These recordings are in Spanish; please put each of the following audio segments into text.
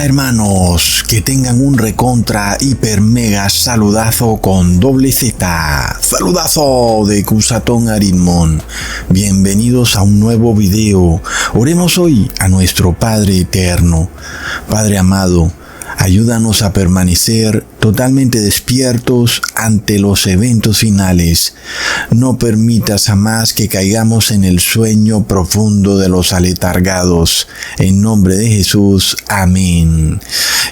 Hola hermanos, que tengan un recontra hiper mega saludazo con doble Z. Saludazo de Cusatón Aritmón. Bienvenidos a un nuevo video. Oremos hoy a nuestro Padre Eterno. Padre amado, ayúdanos a permanecer totalmente despiertos ante los eventos finales. No permitas jamás que caigamos en el sueño profundo de los aletargados. En nombre de Jesús, amén.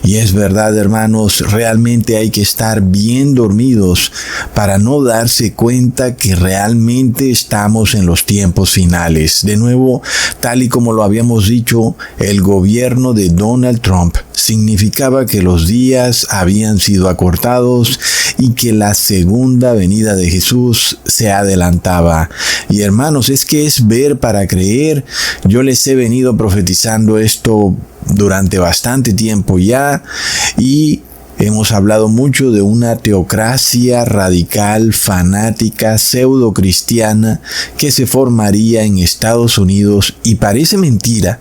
Y es verdad, hermanos, realmente hay que estar bien dormidos para no darse cuenta que realmente estamos en los tiempos finales. De nuevo, tal y como lo habíamos dicho, el gobierno de Donald Trump significaba que los días habían sido acortados y que la segunda venida de Jesús se adelantaba. Y hermanos, es que es ver para creer. Yo les he venido profetizando esto durante bastante tiempo ya y hemos hablado mucho de una teocracia radical, fanática, pseudo cristiana que se formaría en Estados Unidos, y parece mentira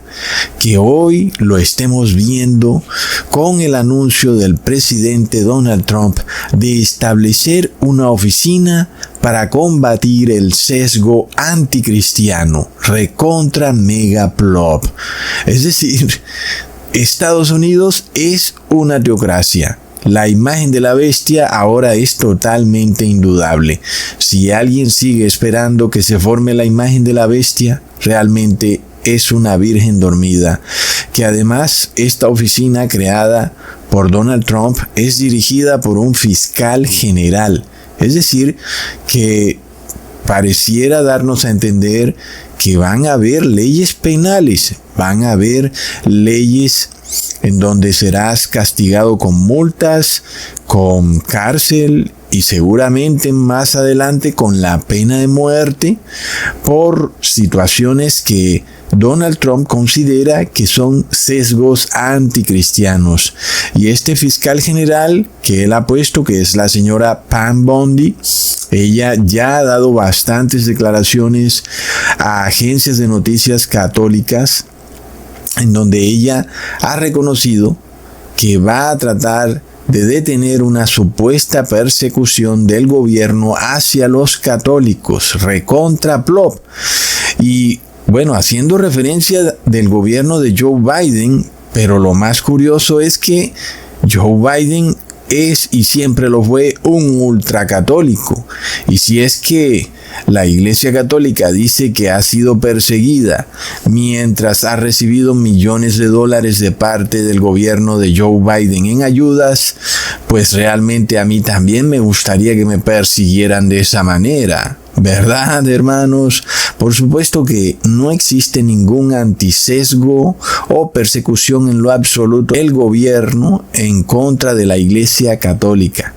que hoy lo estemos viendo con el anuncio del presidente Donald Trump de establecer una oficina para combatir el sesgo anticristiano, recontra mega plop. Es decir, Estados Unidos es una teocracia. La imagen de la bestia ahora es totalmente indudable. Si alguien sigue esperando que se forme la imagen de la bestia, realmente es una virgen dormida. Que además esta oficina creada por Donald Trump es dirigida por un fiscal general. Es decir, que pareciera darnos a entender que van a haber leyes penales, van a haber leyes en donde serás castigado con multas, con cárcel y seguramente más adelante con la pena de muerte por situaciones que Donald Trump considera que son sesgos anticristianos. Y este fiscal general que él ha puesto, que es la señora Pam Bondi, ella ya ha dado bastantes declaraciones a agencias de noticias católicas en donde ella ha reconocido que va a tratar de detener una supuesta persecución del gobierno hacia los católicos, recontra plop. Y bueno, haciendo referencia del gobierno de Joe Biden, pero lo más curioso es que Joe Biden es y siempre lo fue un ultracatólico. Y si es que la Iglesia Católica dice que ha sido perseguida mientras ha recibido millones de dólares de parte del gobierno de Joe Biden en ayudas, pues realmente a mí también me gustaría que me persiguieran de esa manera. ¿Verdad, hermanos? Por supuesto que no existe ningún antisesgo o persecución en lo absoluto del gobierno en contra de la Iglesia Católica.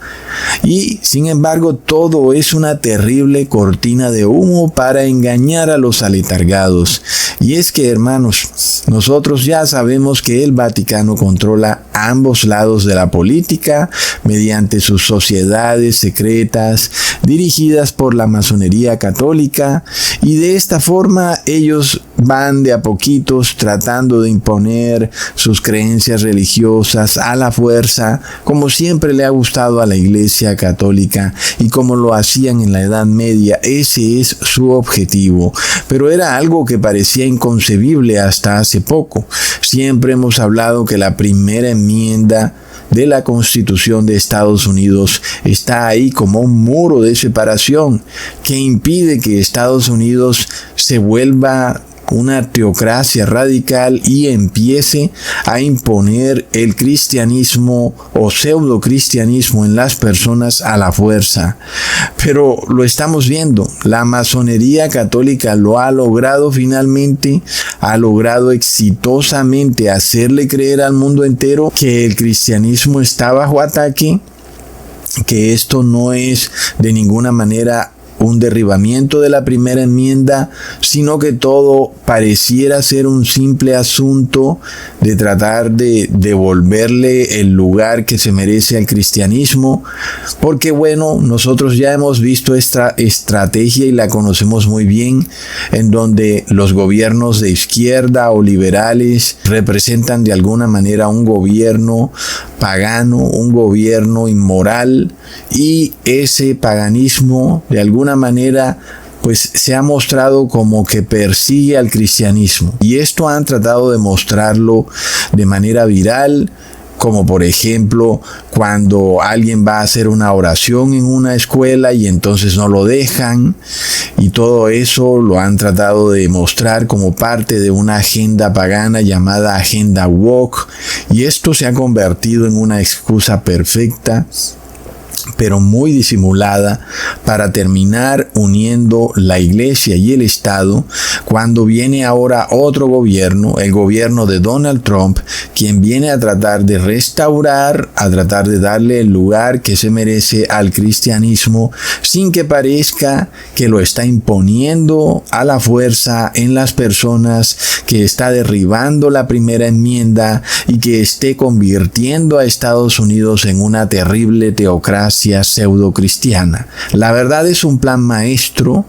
Y, sin embargo, todo es una terrible cortina de humo para engañar a los aletargados. Y es que, hermanos, nosotros ya sabemos que el Vaticano controla ambos lados de la política mediante sus sociedades secretas dirigidas por la masonería católica, y de esta forma ellos van de a poquitos tratando de imponer sus creencias religiosas a la fuerza, como siempre le ha gustado a la Iglesia Católica y como lo hacían en la Edad Media. Ese es su objetivo, pero era algo que parecía inconcebible hasta hace poco. Siempre hemos hablado que la primera enmienda de la Constitución de Estados Unidos está ahí como un muro de separación que impide que Estados Unidos se vuelva una teocracia radical y empiece a imponer el cristianismo o pseudocristianismo en las personas a la fuerza. Pero lo estamos viendo, la masonería católica lo ha logrado finalmente, ha logrado exitosamente hacerle creer al mundo entero que el cristianismo está bajo ataque, que esto no es de ninguna manera un derribamiento de la primera enmienda, sino que todo pareciera ser un simple asunto de tratar de devolverle el lugar que se merece al cristianismo, porque bueno, nosotros ya hemos visto esta estrategia y la conocemos muy bien, en donde los gobiernos de izquierda o liberales representan de alguna manera un gobierno pagano, un gobierno inmoral, y ese paganismo de alguna manera pues se ha mostrado como que persigue al cristianismo, y esto han tratado de mostrarlo de manera viral, como por ejemplo cuando alguien va a hacer una oración en una escuela y entonces no lo dejan, y todo eso lo han tratado de mostrar como parte de una agenda pagana llamada agenda woke, y esto se ha convertido en una excusa perfecta, pero muy disimulada, para terminar uniendo la iglesia y el Estado, cuando viene ahora otro gobierno, el gobierno de Donald Trump, quien viene a tratar de restaurar, a tratar de darle el lugar que se merece al cristianismo, sin que parezca que lo está imponiendo a la fuerza en las personas, que está derribando la primera enmienda y que esté convirtiendo a Estados Unidos en una terrible teocracia pseudo cristiana. La verdad es un plan maestro.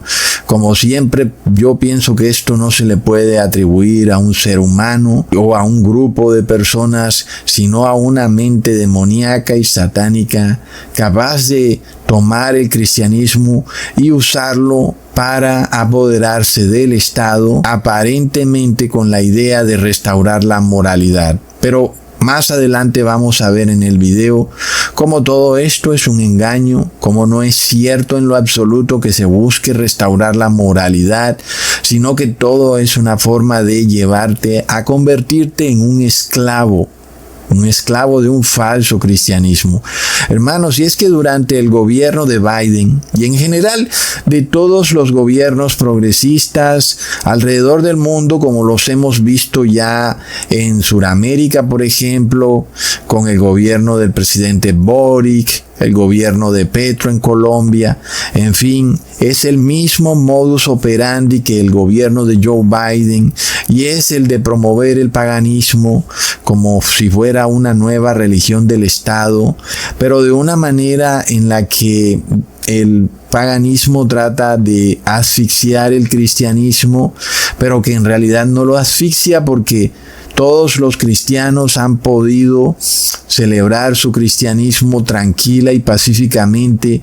Como siempre, yo pienso que esto no se le puede atribuir a un ser humano o a un grupo de personas, sino a una mente demoníaca y satánica capaz de tomar el cristianismo y usarlo para apoderarse del Estado, aparentemente con la idea de restaurar la moralidad. Pero más adelante vamos a ver en el video cómo todo esto es un engaño, cómo no es cierto en lo absoluto que se busque restaurar la moralidad, sino que todo es una forma de llevarte a convertirte en un esclavo de un falso cristianismo. Hermanos, y es que durante el gobierno de Biden y en general de todos los gobiernos progresistas alrededor del mundo, como los hemos visto ya en Sudamérica, por ejemplo, con el gobierno del presidente Boric, el gobierno de Petro en Colombia, en fin, es el mismo modus operandi que el gobierno de Joe Biden, y es el de promover el paganismo como si fuera una nueva religión del Estado, pero de una manera en la que el paganismo trata de asfixiar el cristianismo, pero que en realidad no lo asfixia, porque todos los cristianos han podido celebrar su cristianismo tranquila y pacíficamente.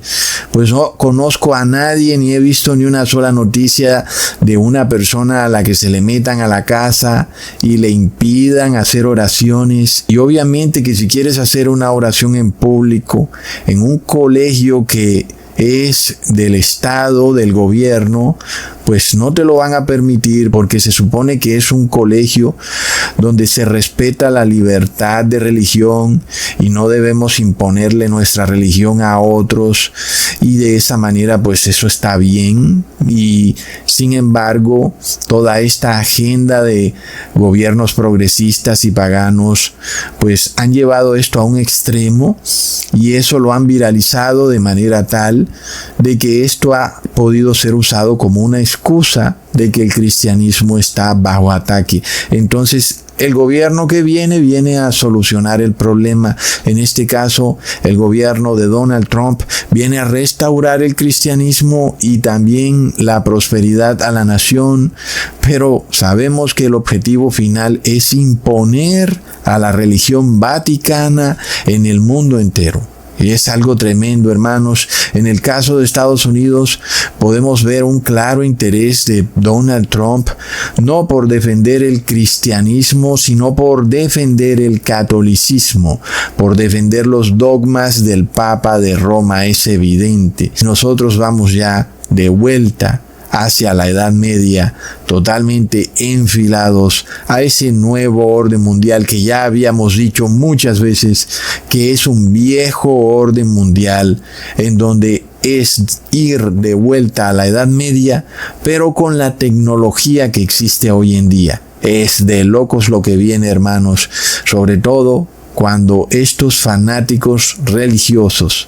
Pues no conozco a nadie ni he visto ni una sola noticia de una persona a la que se le metan a la casa y le impidan hacer oraciones. Y obviamente que si quieres hacer una oración en público, en un colegio que es del Estado, del gobierno, pues no te lo van a permitir, porque se supone que es un colegio donde se respeta la libertad de religión y no debemos imponerle nuestra religión a otros, y de esa manera pues eso está bien. Y sin embargo, toda esta agenda de gobiernos progresistas y paganos pues han llevado esto a un extremo, y eso lo han viralizado de manera tal de que esto ha podido ser usado como una excusa de que el cristianismo está bajo ataque. Entonces, el gobierno que viene a solucionar el problema. En este caso, el gobierno de Donald Trump viene a restaurar el cristianismo y también la prosperidad a la nación, pero sabemos que el objetivo final es imponer a la religión vaticana en el mundo entero. Y es algo tremendo, hermanos. En el caso de Estados Unidos podemos ver un claro interés de Donald Trump, no por defender el cristianismo, sino por defender el catolicismo, por defender los dogmas del Papa de Roma. Es evidente. Nosotros vamos ya de vuelta hacia la Edad Media, totalmente enfilados a ese nuevo orden mundial que ya habíamos dicho muchas veces que es un viejo orden mundial, en donde es ir de vuelta a la Edad Media, pero con la tecnología que existe hoy en día. Es de locos lo que viene, hermanos, sobre todo cuando estos fanáticos religiosos,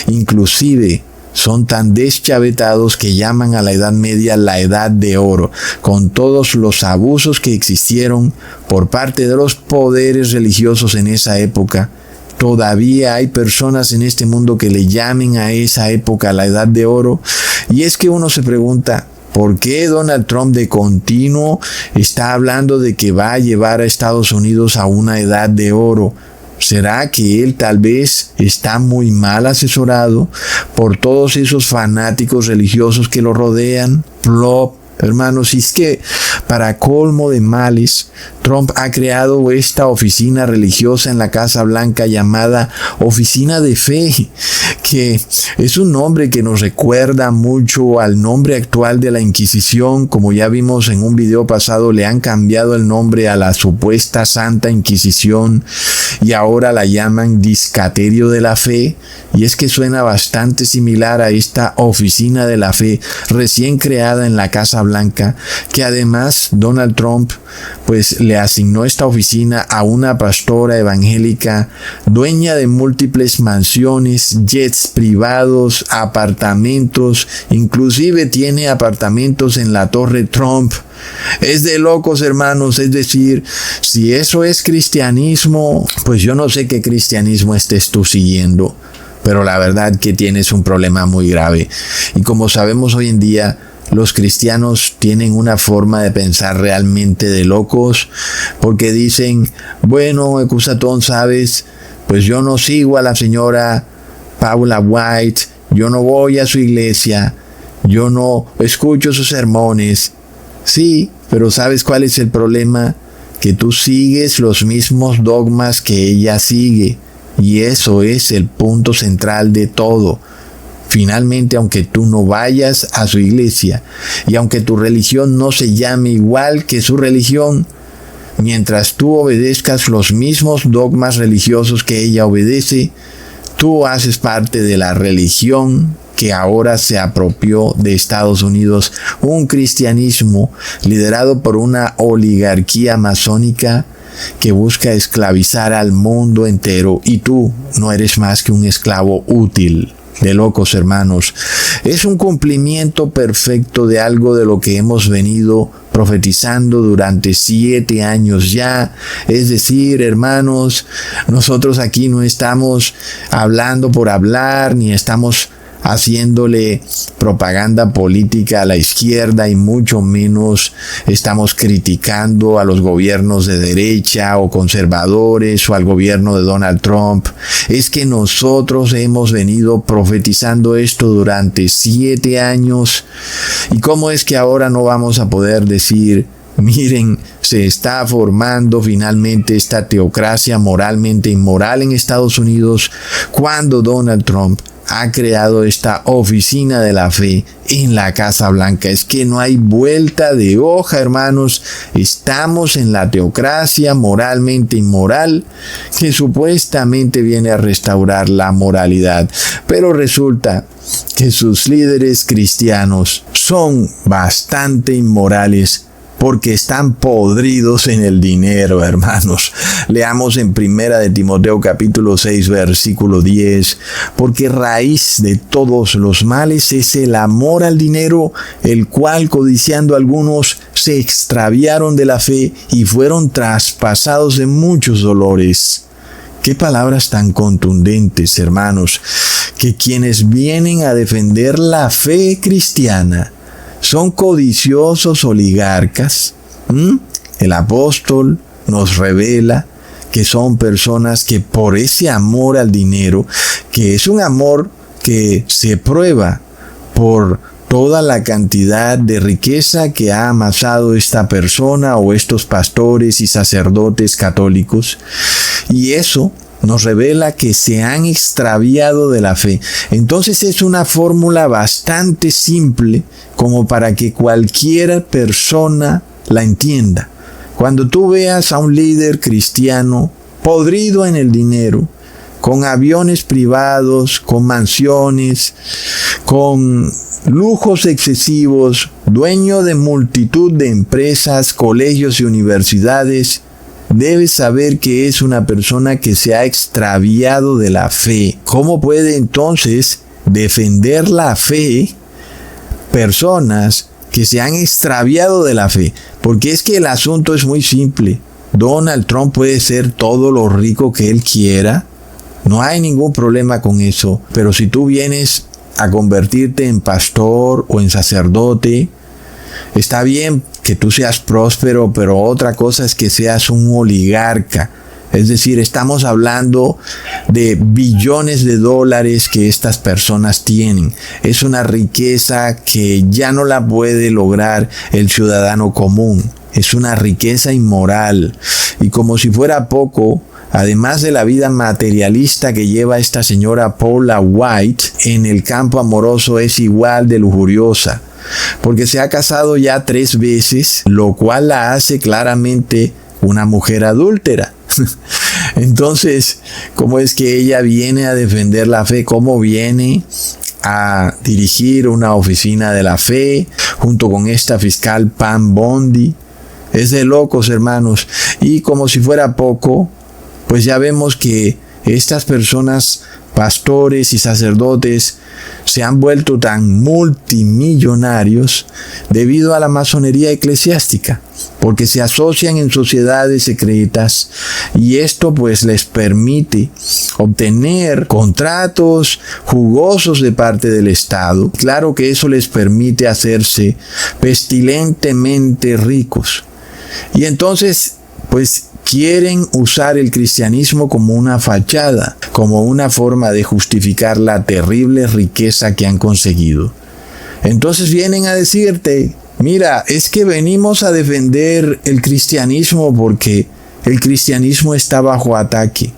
inclusive son tan deschavetados que llaman a la Edad Media la Edad de Oro, con todos los abusos que existieron por parte de los poderes religiosos en esa época. Todavía hay personas en este mundo que le llamen a esa época la Edad de Oro. Y es que uno se pregunta, ¿por qué Donald Trump de continuo está hablando de que va a llevar a Estados Unidos a una Edad de Oro? ¿Será que él tal vez está muy mal asesorado por todos esos fanáticos religiosos que lo rodean? Plop. Hermanos, y es que para colmo de males, Trump ha creado esta oficina religiosa en la Casa Blanca llamada Oficina de Fe, que es un nombre que nos recuerda mucho al nombre actual de la Inquisición. Como ya vimos en un video pasado, le han cambiado el nombre a la supuesta Santa Inquisición y ahora la llaman Discaterio de la Fe. Y es que suena bastante similar a esta Oficina de la Fe recién creada en la Casa Blanca, que además Donald Trump pues le asignó esta oficina a una pastora evangélica dueña de múltiples mansiones, jets privados, apartamentos, inclusive tiene apartamentos en la Torre Trump. Es de locos, hermanos. Es decir, si eso es cristianismo, pues yo no sé qué cristianismo estés tú siguiendo, pero la verdad que tienes un problema muy grave. Y como sabemos hoy en día, los cristianos tienen una forma de pensar realmente de locos, porque dicen, bueno, Ecusatón, sabes, pues yo no sigo a la señora Paula White, yo no voy a su iglesia, yo no escucho sus sermones. Sí, pero ¿sabes cuál es el problema? Que tú sigues los mismos dogmas que ella sigue, y eso es el punto central de todo. Finalmente, aunque tú no vayas a su iglesia y aunque tu religión no se llame igual que su religión, mientras tú obedezcas los mismos dogmas religiosos que ella obedece, tú haces parte de la religión que ahora se apropió de Estados Unidos, un cristianismo liderado por una oligarquía masónica que busca esclavizar al mundo entero, y tú no eres más que un esclavo útil. De locos, hermanos. Es un cumplimiento perfecto de algo de lo que hemos venido profetizando durante 7 años ya. Es decir, hermanos, nosotros aquí no estamos hablando por hablar, ni estamos haciéndole propaganda política a la izquierda, y mucho menos estamos criticando a los gobiernos de derecha o conservadores o al gobierno de Donald Trump. Es que nosotros hemos venido profetizando esto durante 7 años. ¿Y cómo es que ahora no vamos a poder decir, miren, se está formando finalmente esta teocracia moralmente inmoral en Estados Unidos, cuando Donald Trump ha creado esta oficina de la fe en la Casa Blanca? Es que no hay vuelta de hoja, hermanos. Estamos en la teocracia moralmente inmoral que supuestamente viene a restaurar la moralidad, pero resulta que sus líderes cristianos son bastante inmorales, porque están podridos en el dinero, hermanos. Leamos en 1 de Timoteo capítulo 6, versículo 10. Porque raíz de todos los males es el amor al dinero, el cual, codiciando algunos, se extraviaron de la fe y fueron traspasados de muchos dolores. Qué palabras tan contundentes, hermanos, que quienes vienen a defender la fe cristiana son codiciosos oligarcas. El apóstol nos revela que son personas que por ese amor al dinero, que es un amor que se prueba por toda la cantidad de riqueza que ha amasado esta persona o estos pastores y sacerdotes católicos, y eso nos revela que se han extraviado de la fe. Entonces es una fórmula bastante simple como para que cualquier persona la entienda. Cuando tú veas a un líder cristiano podrido en el dinero, con aviones privados, con mansiones, con lujos excesivos, dueño de multitud de empresas, colegios y universidades, debes saber que es una persona que se ha extraviado de la fe. ¿Cómo puede entonces defender la fe personas que se han extraviado de la fe. Porque es que el asunto es muy simple. Donald Trump puede ser todo lo rico que él quiera. No hay ningún problema con eso. Pero si tú vienes a convertirte en pastor o en sacerdote, está bien que tú seas próspero, pero otra cosa es que seas un oligarca. Es decir, estamos hablando de billones de dólares que estas personas tienen. Es una riqueza que ya no la puede lograr el ciudadano común. Es una riqueza inmoral. Y como si fuera poco, además de la vida materialista que lleva esta señora Paula White, en el campo amoroso es igual de lujuriosa. Porque se ha casado ya 3 veces, lo cual la hace claramente una mujer adúltera. Entonces, ¿cómo es que ella viene a defender la fe? ¿Cómo viene a dirigir una oficina de la fe junto con esta fiscal Pam Bondi? Es de locos, hermanos. Y como si fuera poco, pues ya vemos que estas personas, pastores y sacerdotes, se han vuelto tan multimillonarios debido a la masonería eclesiástica, porque se asocian en sociedades secretas y esto pues les permite obtener contratos jugosos de parte del Estado. Claro que eso les permite hacerse pestilentemente ricos. Y entonces pues quieren usar el cristianismo como una fachada, como una forma de justificar la terrible riqueza que han conseguido. Entonces vienen a decirte, mira, es que venimos a defender el cristianismo porque el cristianismo está bajo ataque.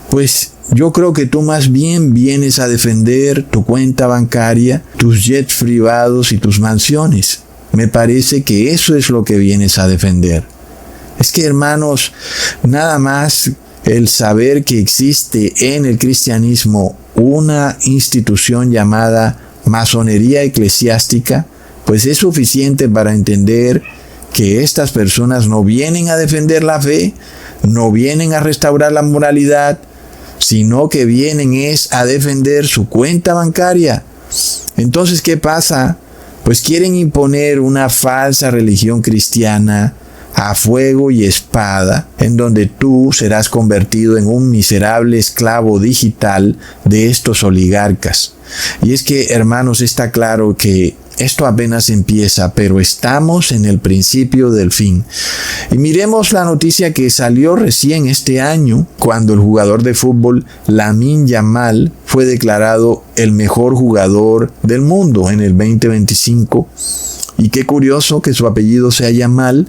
Pues yo creo que tú más bien vienes a defender tu cuenta bancaria, tus jets privados y tus mansiones. Me parece que eso es lo que vienes a defender. Es que, hermanos, nada más el saber que existe en el cristianismo una institución llamada masonería eclesiástica, pues es suficiente para entender que estas personas no vienen a defender la fe, no vienen a restaurar la moralidad, sino que vienen es a defender su cuenta bancaria. Entonces, ¿qué pasa? Pues quieren imponer una falsa religión cristiana a fuego y espada, en donde tú serás convertido en un miserable esclavo digital de estos oligarcas. Y es que, hermanos, está claro que esto apenas empieza, pero estamos en el principio del fin. Y miremos la noticia que salió recién este año, cuando el jugador de fútbol Lamine Yamal fue declarado el mejor jugador del mundo en el 2025. Y qué curioso que su apellido sea Yamal,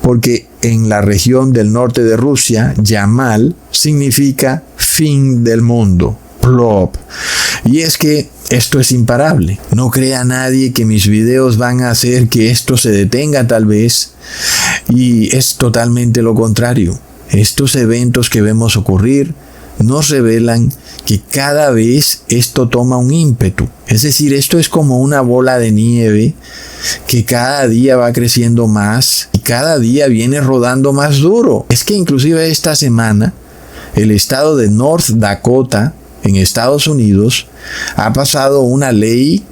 porque en la región del norte de Rusia, Yamal significa fin del mundo, plop. Y es que esto es imparable. No crea nadie que mis videos van a hacer que esto se detenga tal vez. Y es totalmente lo contrario. Estos eventos que vemos ocurrir nos revelan que cada vez esto toma un ímpetu. Es decir, esto es como una bola de nieve que cada día va creciendo más y cada día viene rodando más duro. Es que inclusive esta semana el estado de North Dakota en Estados Unidos ha pasado una ley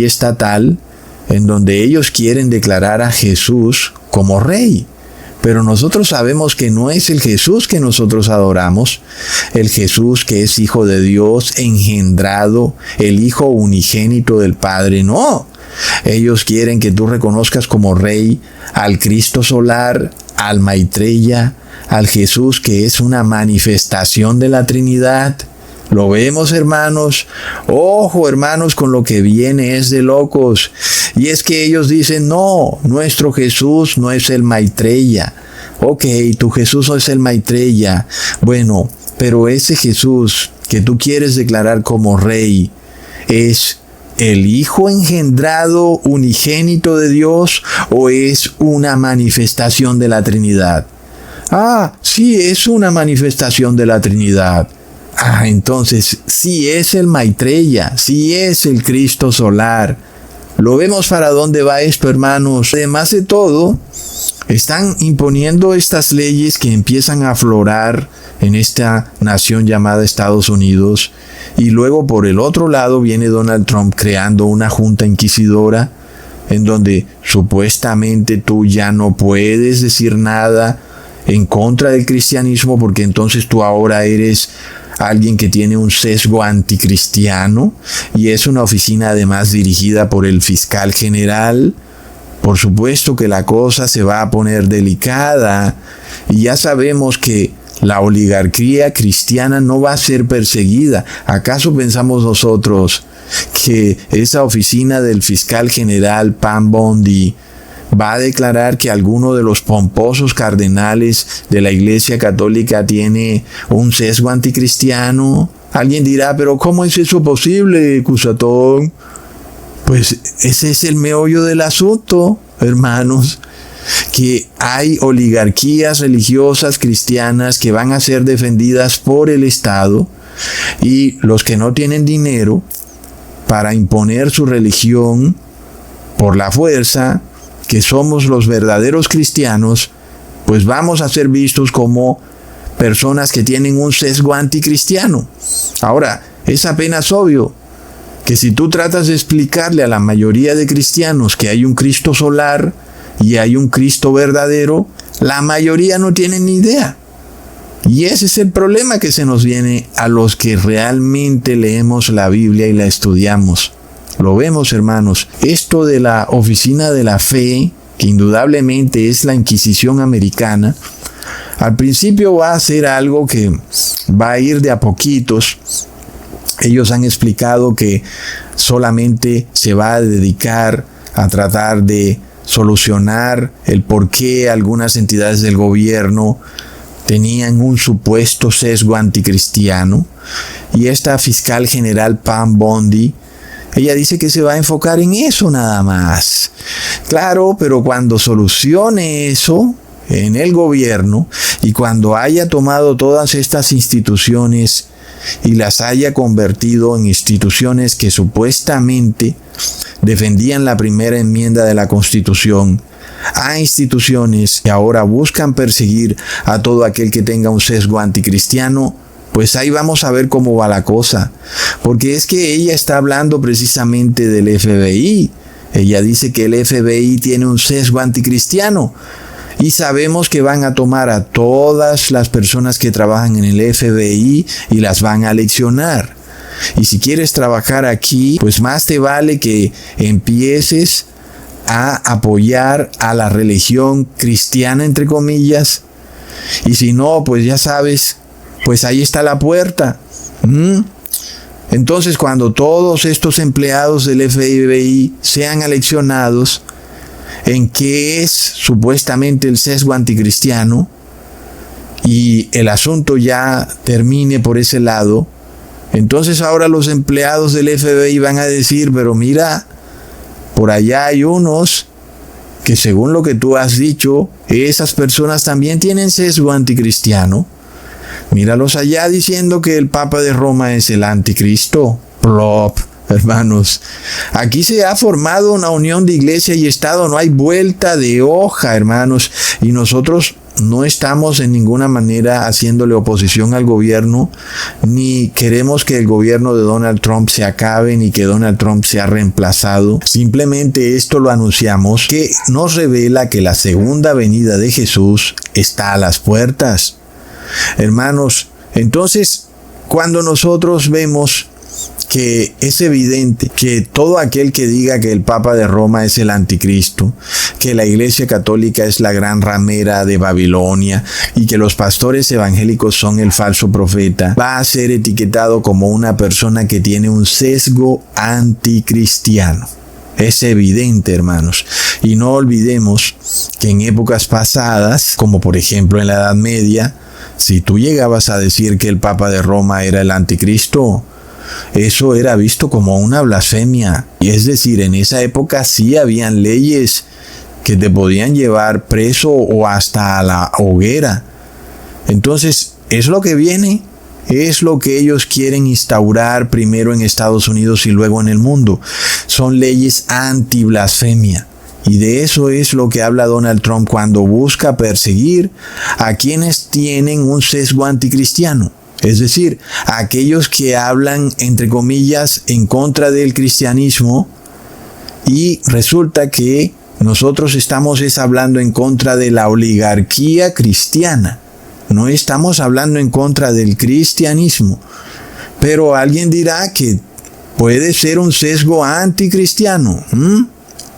estatal en donde ellos quieren declarar a Jesús como rey. Pero nosotros sabemos que no es el Jesús que nosotros adoramos, el Jesús que es Hijo de Dios, engendrado, el Hijo unigénito del Padre, no. Ellos quieren que tú reconozcas como Rey al Cristo solar, al Maitreya, al Jesús que es una manifestación de la Trinidad. Lo vemos, hermanos. Ojo, hermanos, con lo que viene es de locos. Y es que ellos dicen, no, nuestro Jesús no es el Maitreya. Ok, tu Jesús no es el Maitreya. Bueno, pero ese Jesús que tú quieres declarar como Rey es el Hijo engendrado unigénito de Dios o es una manifestación de la Trinidad. Ah, sí, es una manifestación de la Trinidad. Ah, entonces, sí es el Maitreya, sí es el Cristo solar. Lo vemos para dónde va esto, hermanos. Además de todo, Están imponiendo estas leyes que empiezan a aflorar en esta nación llamada Estados Unidos, y luego por el otro lado viene Donald Trump creando una junta inquisidora en donde supuestamente tú ya no puedes decir nada en contra del cristianismo porque entonces tú ahora eres alguien que tiene un sesgo anticristiano, y es una oficina además dirigida por el fiscal general. Por supuesto que la cosa se va a poner delicada, y ya sabemos que la oligarquía cristiana no va a ser perseguida. ¿Acaso pensamos nosotros que esa oficina del fiscal general Pam Bondi va a declarar que alguno de los pomposos cardenales de la Iglesia Católica tiene un sesgo anticristiano? Alguien dirá, pero ¿cómo es eso posible, Cusatón? Pues ese es el meollo del asunto, hermanos, que hay oligarquías religiosas cristianas que van a ser defendidas por el Estado, y los que no tienen dinero para imponer su religión por la fuerza, que somos los verdaderos cristianos, pues vamos a ser vistos como personas que tienen un sesgo anticristiano. Ahora, es apenas obvio que si tú tratas de explicarle a la mayoría de cristianos que hay un Cristo solar y hay un Cristo verdadero, la mayoría no tienen ni idea. Y ese es el problema que se nos viene a los que realmente leemos la Biblia y la estudiamos. Lo vemos, hermanos. Esto de la oficina de la fe, que indudablemente es la Inquisición americana, al principio va a ser algo que va a ir de a poquitos. Ellos han explicado que solamente se va a dedicar a tratar de solucionar el por qué algunas entidades del gobierno tenían un supuesto sesgo anticristiano. Y esta fiscal general Pam Bondi, ella dice que se va a enfocar en eso nada más. Claro, pero cuando solucione eso en el gobierno y cuando haya tomado todas estas instituciones y las haya convertido en instituciones que supuestamente defendían la primera enmienda de la Constitución, a instituciones que ahora buscan perseguir a todo aquel que tenga un sesgo anticristiano, pues ahí vamos a ver cómo va la cosa. Porque es que ella está hablando precisamente del FBI. Ella dice que el FBI tiene un sesgo anticristiano. Y sabemos que van a tomar a todas las personas que trabajan en el FBI y las van a leccionar. Y si quieres trabajar aquí, pues más te vale que empieces a apoyar a la religión cristiana, entre comillas. Y si no, pues ya sabes, pues ahí está la puerta. Entonces, cuando todos estos empleados del FBI sean aleccionados en qué es supuestamente el sesgo anticristiano y el asunto ya termine por ese lado, entonces ahora los empleados del FBI van a decir, pero mira, por allá hay unos que según lo que tú has dicho, esas personas también tienen sesgo anticristiano. Míralos allá diciendo que el Papa de Roma es el anticristo. Plop. Hermanos, aquí se ha formado una unión de iglesia y Estado, no hay vuelta de hoja, hermanos, y nosotros no estamos en ninguna manera haciéndole oposición al gobierno, ni queremos que el gobierno de Donald Trump se acabe, ni que Donald Trump sea reemplazado. Simplemente esto lo anunciamos, que nos revela que la segunda venida de Jesús está a las puertas. Hermanos, entonces, cuando nosotros vemos que es evidente que todo aquel que diga que el Papa de Roma es el anticristo, que la Iglesia Católica es la gran ramera de Babilonia y que los pastores evangélicos son el falso profeta, va a ser etiquetado como una persona que tiene un sesgo anticristiano. Es evidente, hermanos. Y no olvidemos que en épocas pasadas, como por ejemplo en la Edad Media, si tú llegabas a decir que el Papa de Roma era el anticristo, eso era visto como una blasfemia. Y es decir, en esa época sí habían leyes que te podían llevar preso o hasta a la hoguera. Entonces, es lo que viene, es lo que ellos quieren instaurar primero en Estados Unidos y luego en el mundo. Son leyes anti-blasfemia. Y de eso es lo que habla Donald Trump cuando busca perseguir a quienes tienen un sesgo anticristiano. Es decir, a aquellos que hablan, entre comillas, en contra del cristianismo, y resulta que nosotros estamos hablando en contra de la oligarquía cristiana. No estamos hablando en contra del cristianismo. Pero alguien dirá que puede ser un sesgo anticristiano.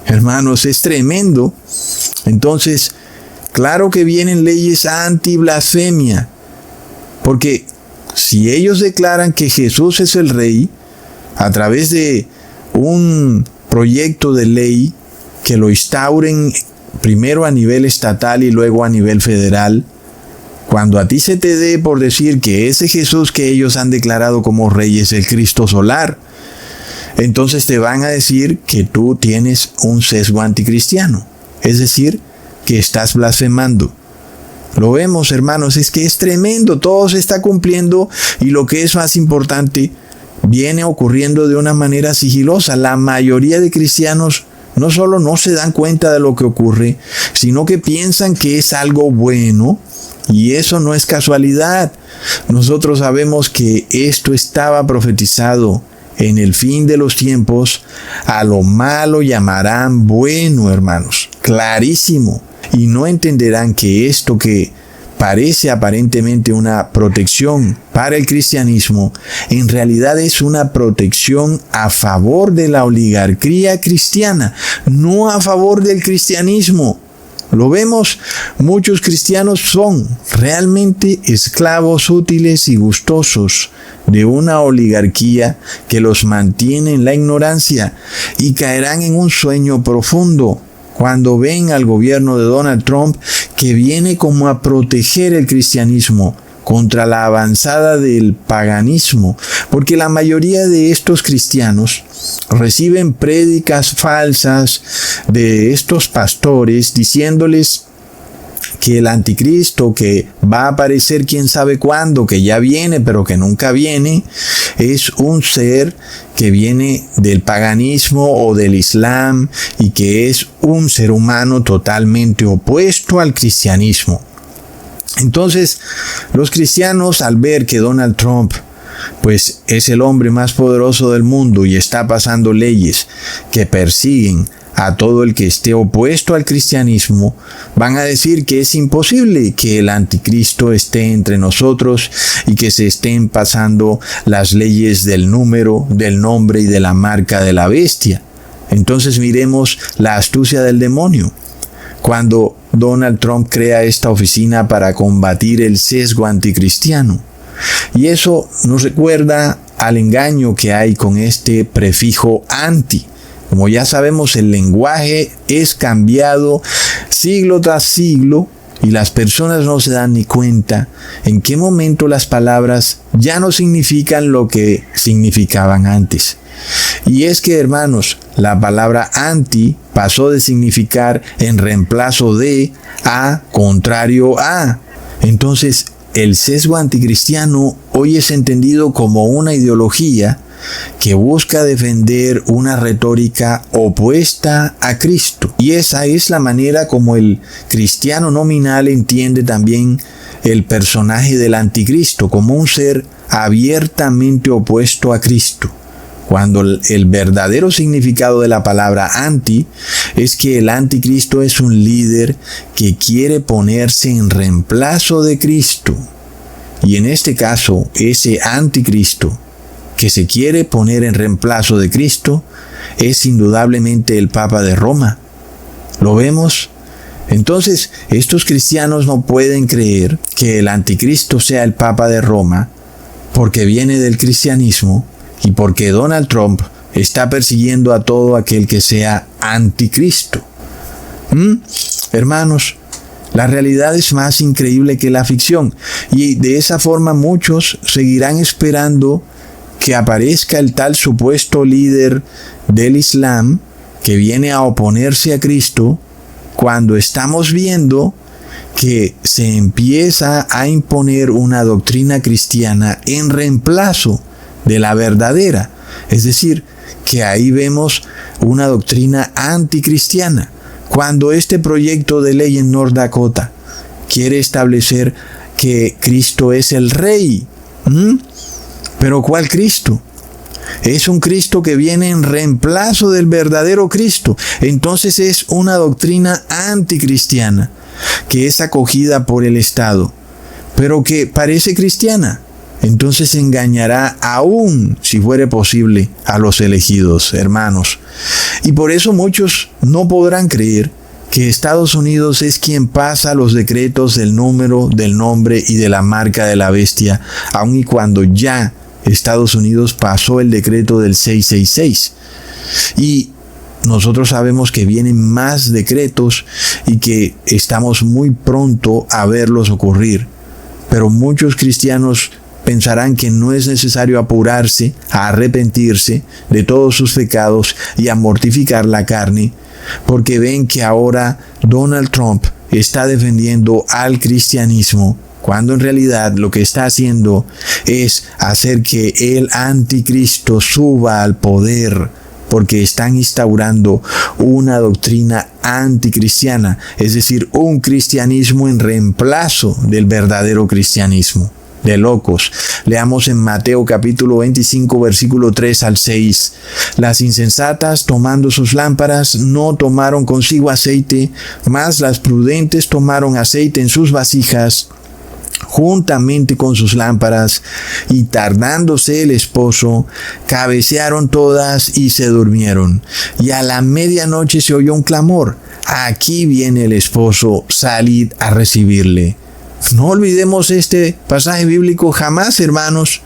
Hermanos, es tremendo. Entonces, claro que vienen leyes anti-blasfemia. Porque si ellos declaran que Jesús es el Rey, a través de un proyecto de ley que lo instauren primero a nivel estatal y luego a nivel federal, cuando a ti se te dé por decir que ese Jesús que ellos han declarado como Rey es el Cristo solar, entonces te van a decir que tú tienes un sesgo anticristiano, es decir, que estás blasfemando. Lo vemos, hermanos, es que es tremendo, todo se está cumpliendo y lo que es más importante, viene ocurriendo de una manera sigilosa. La mayoría de cristianos no solo no se dan cuenta de lo que ocurre, sino que piensan que es algo bueno, y eso no es casualidad. Nosotros sabemos que esto estaba profetizado. En el fin de los tiempos, a lo malo llamarán bueno, hermanos. Clarísimo. Y no entenderán que esto que parece aparentemente una protección para el cristianismo, en realidad es una protección a favor de la oligarquía cristiana, no a favor del cristianismo. Lo vemos, muchos cristianos son realmente esclavos útiles y gustosos de una oligarquía que los mantiene en la ignorancia y caerán en un sueño profundo cuando ven al gobierno de Donald Trump que viene como a proteger el cristianismo contra la avanzada del paganismo, porque la mayoría de estos cristianos reciben prédicas falsas de estos pastores diciéndoles que el anticristo, que va a aparecer quién sabe cuándo, que ya viene pero que nunca viene, es un ser que viene del paganismo o del islam y que es un ser humano totalmente opuesto al cristianismo. Entonces, los cristianos, al ver que Donald Trump pues es el hombre más poderoso del mundo y está pasando leyes que persiguen a todo el que esté opuesto al cristianismo, van a decir que es imposible que el anticristo esté entre nosotros y que se estén pasando las leyes del número, del nombre y de la marca de la bestia. Entonces miremos la astucia del demonio. Cuando Donald Trump crea esta oficina para combatir el sesgo anticristiano. Y eso nos recuerda al engaño que hay con este prefijo anti. Como ya sabemos, el lenguaje es cambiado siglo tras siglo y las personas no se dan ni cuenta en qué momento las palabras ya no significan lo que significaban antes. Y es que, hermanos, la palabra anti pasó de significar en reemplazo de a contrario a. Entonces, el sesgo anticristiano hoy es entendido como una ideología que busca defender una retórica opuesta a Cristo. Y esa es la manera como el cristiano nominal entiende también el personaje del anticristo, como un ser abiertamente opuesto a Cristo. Cuando el verdadero significado de la palabra anti es que el anticristo es un líder que quiere ponerse en reemplazo de Cristo. Y en este caso, ese anticristo que se quiere poner en reemplazo de Cristo es indudablemente el Papa de Roma. ¿Lo vemos? Entonces, estos cristianos no pueden creer que el anticristo sea el Papa de Roma porque viene del cristianismo y porque Donald Trump está persiguiendo a todo aquel que sea anticristo. Hermanos, la realidad es más increíble que la ficción y de esa forma muchos seguirán esperando que aparezca el tal supuesto líder del Islam que viene a oponerse a Cristo, cuando estamos viendo que se empieza a imponer una doctrina cristiana en reemplazo de la verdadera. Es decir, que ahí vemos una doctrina anticristiana. Cuando este proyecto de ley en North Dakota quiere establecer que Cristo es el rey. ¿Pero cuál Cristo? Es un Cristo que viene en reemplazo del verdadero Cristo. Entonces es una doctrina anticristiana que es acogida por el Estado, pero que parece cristiana. Entonces engañará aún, si fuere posible, a los elegidos, hermanos. Y por eso muchos no podrán creer que Estados Unidos es quien pasa los decretos del número, del nombre y de la marca de la bestia, aun y cuando ya Estados Unidos pasó el decreto del 666. Y nosotros sabemos que vienen más decretos y que estamos muy pronto a verlos ocurrir. Pero muchos cristianos pensarán que no es necesario apurarse a arrepentirse de todos sus pecados y a mortificar la carne, porque ven que ahora Donald Trump está defendiendo al cristianismo, cuando en realidad lo que está haciendo es hacer que el anticristo suba al poder, porque están instaurando una doctrina anticristiana, es decir, un cristianismo en reemplazo del verdadero cristianismo. De locos. Leamos en Mateo capítulo 25 versículo 3 al 6. Las insensatas, tomando sus lámparas, no tomaron consigo aceite, mas las prudentes tomaron aceite en sus vasijas juntamente con sus lámparas, y tardándose el esposo, cabecearon todas y se durmieron. Y a la medianoche se oyó un clamor: aquí viene el esposo, salid a recibirle. No olvidemos este pasaje bíblico jamás, hermanos.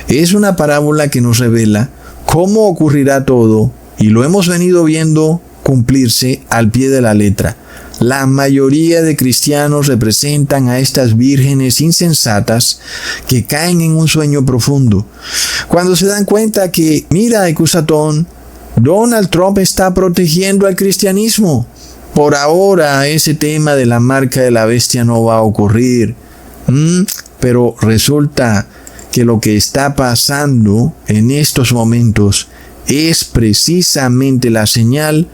Es una parábola que nos revela cómo ocurrirá todo, y lo hemos venido viendo cumplirse al pie de la letra. La mayoría de cristianos representan a estas vírgenes insensatas que caen en un sueño profundo. Cuando se dan cuenta que, mira, Ecusatón, Donald Trump está protegiendo al cristianismo. Por ahora ese tema de la marca de la bestia no va a ocurrir. Pero resulta que lo que está pasando en estos momentos es precisamente la señal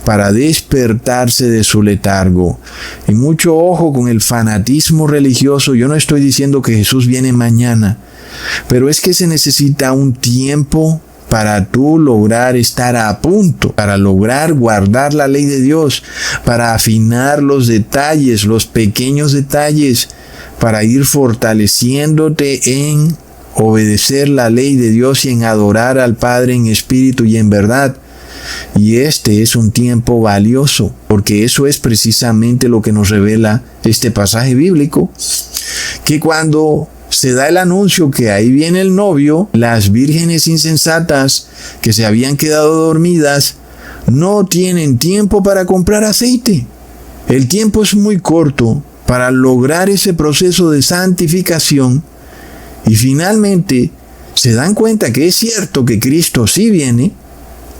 para despertarse de su letargo. Y mucho ojo con el fanatismo religioso. Yo no estoy diciendo que Jesús viene mañana, pero es que se necesita un tiempo para tú lograr estar a punto, para lograr guardar la ley de Dios, para afinar los detalles, los pequeños detalles, para ir fortaleciéndote en obedecer la ley de Dios y en adorar al Padre en espíritu y en verdad. Y este es un tiempo valioso, porque eso es precisamente lo que nos revela este pasaje bíblico, que cuando se da el anuncio que ahí viene el novio, las vírgenes insensatas que se habían quedado dormidas no tienen tiempo para comprar aceite. El tiempo es muy corto para lograr ese proceso de santificación, y finalmente se dan cuenta que es cierto que Cristo sí viene,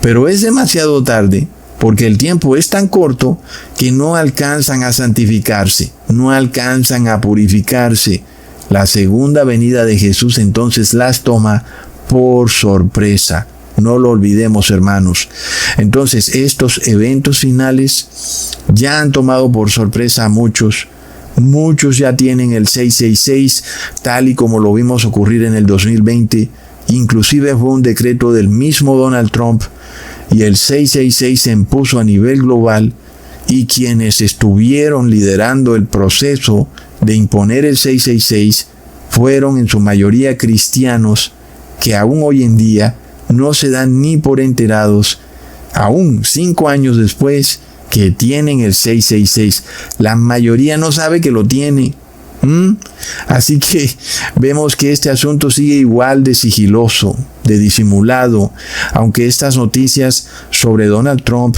pero es demasiado tarde, porque el tiempo es tan corto que no alcanzan a santificarse, no alcanzan a purificarse. La segunda venida de Jesús entonces las toma por sorpresa. No lo olvidemos, hermanos. Entonces, estos eventos finales ya han tomado por sorpresa a muchos. Muchos ya tienen el 666, tal y como lo vimos ocurrir en el 2020. Inclusive fue un decreto del mismo Donald Trump, y el 666 se impuso a nivel global, y quienes estuvieron liderando el proceso de imponer el 666 fueron en su mayoría cristianos que aún hoy en día no se dan ni por enterados, aún 5 años después, que tienen el 666. La mayoría no sabe que lo tiene. Así que vemos que este asunto sigue igual de sigiloso, de disimulado, aunque estas noticias sobre Donald Trump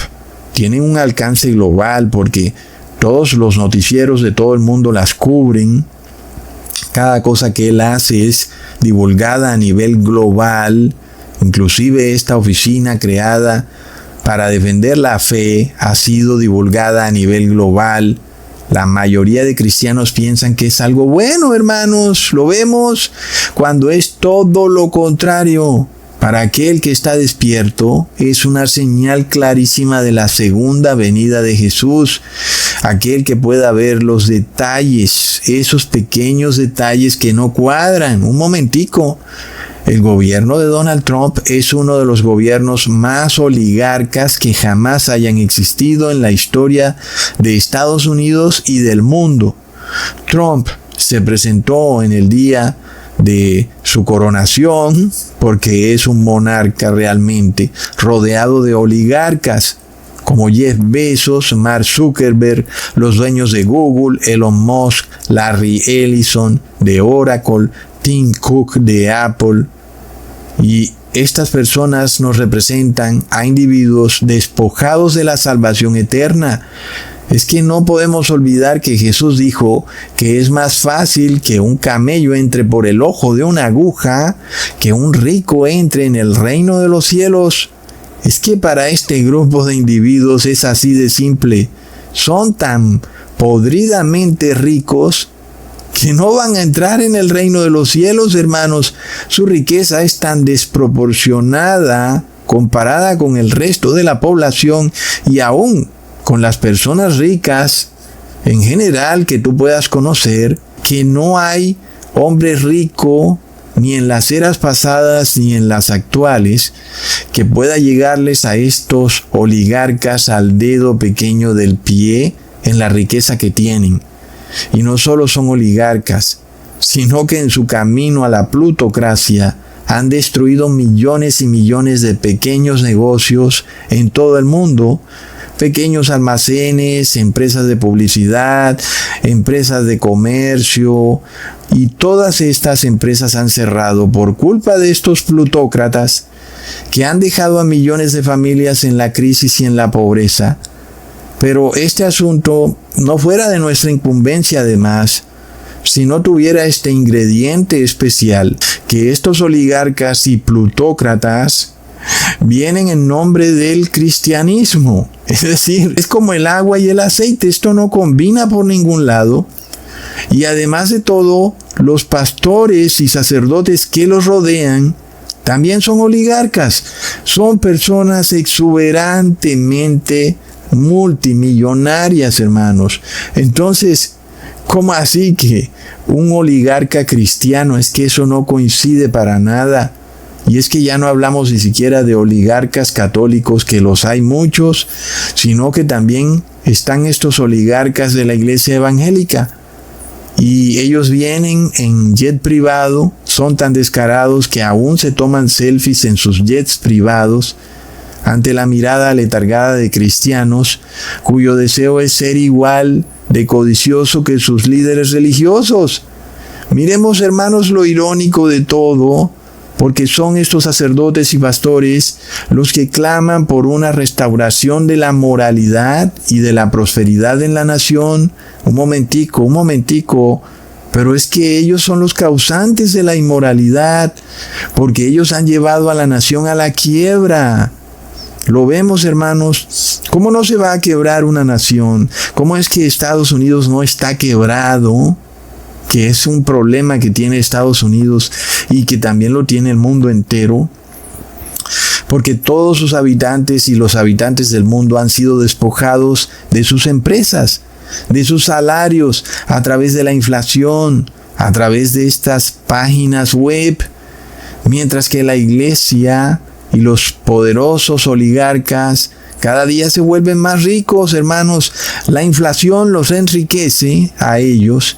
tienen un alcance global, porque todos los noticieros de todo el mundo las cubren. Cada cosa que él hace es divulgada a nivel global. Inclusive esta oficina creada para defender la fe ha sido divulgada a nivel global. La mayoría de cristianos piensan que es algo bueno, hermanos. Lo vemos cuando es todo lo contrario. Para aquel que está despierto, es una señal clarísima de la segunda venida de Jesús. Aquel que pueda ver los detalles, esos pequeños detalles que no cuadran. Un momentico. El gobierno de Donald Trump es uno de los gobiernos más oligarcas que jamás hayan existido en la historia de Estados Unidos y del mundo. Trump se presentó en el día de su coronación, porque es un monarca realmente, rodeado de oligarcas, como Jeff Bezos, Mark Zuckerberg, los dueños de Google, Elon Musk, Larry Ellison de Oracle, Tim Cook de Apple. Y estas personas nos representan a individuos despojados de la salvación eterna. Es que no podemos olvidar que Jesús dijo que es más fácil que un camello entre por el ojo de una aguja que un rico entre en el reino de los cielos. Es que para este grupo de individuos es así de simple. Son tan podridamente ricos que no van a entrar en el reino de los cielos, hermanos. Su riqueza es tan desproporcionada comparada con el resto de la población y aún con las personas ricas en general que tú puedas conocer, que no hay hombre rico ni en las eras pasadas ni en las actuales que pueda llegarles a estos oligarcas al dedo pequeño del pie en la riqueza que tienen. Y no solo son oligarcas, sino que en su camino a la plutocracia han destruido millones y millones de pequeños negocios en todo el mundo. Pequeños almacenes, empresas de publicidad, empresas de comercio, y todas estas empresas han cerrado por culpa de estos plutócratas que han dejado a millones de familias en la crisis y en la pobreza. Pero este asunto no fuera de nuestra incumbencia además, si no tuviera este ingrediente especial, que estos oligarcas y plutócratas vienen en nombre del cristianismo. Es decir, es como el agua y el aceite, esto no combina por ningún lado. Y además de todo, los pastores y sacerdotes que los rodean también son oligarcas. Son personas exuberantemente multimillonarias, hermanos. Entonces, ¿cómo así que un oligarca cristiano? Es que eso no coincide para nada. Y es que ya no hablamos ni siquiera de oligarcas católicos, que los hay muchos, sino que también están estos oligarcas de la iglesia evangélica. Y ellos vienen en jet privado, son tan descarados que aún se toman selfies en sus jets privados ante la mirada letargada de cristianos cuyo deseo es ser igual de codicioso que sus líderes religiosos. Miremos, hermanos, lo irónico de todo, porque son estos sacerdotes y pastores los que claman por una restauración de la moralidad y de la prosperidad en la nación. Un momentico, pero es que ellos son los causantes de la inmoralidad, porque ellos han llevado a la nación a la quiebra. Lo vemos, hermanos. ¿Cómo no se va a quebrar una nación? ¿Cómo es que Estados Unidos no está quebrado? Que es un problema que tiene Estados Unidos y que también lo tiene el mundo entero, porque todos sus habitantes y los habitantes del mundo han sido despojados de sus empresas, de sus salarios, a través de la inflación, a través de estas páginas web, mientras que la iglesia y los poderosos oligarcas cada día se vuelven más ricos, hermanos. La inflación los enriquece a ellos,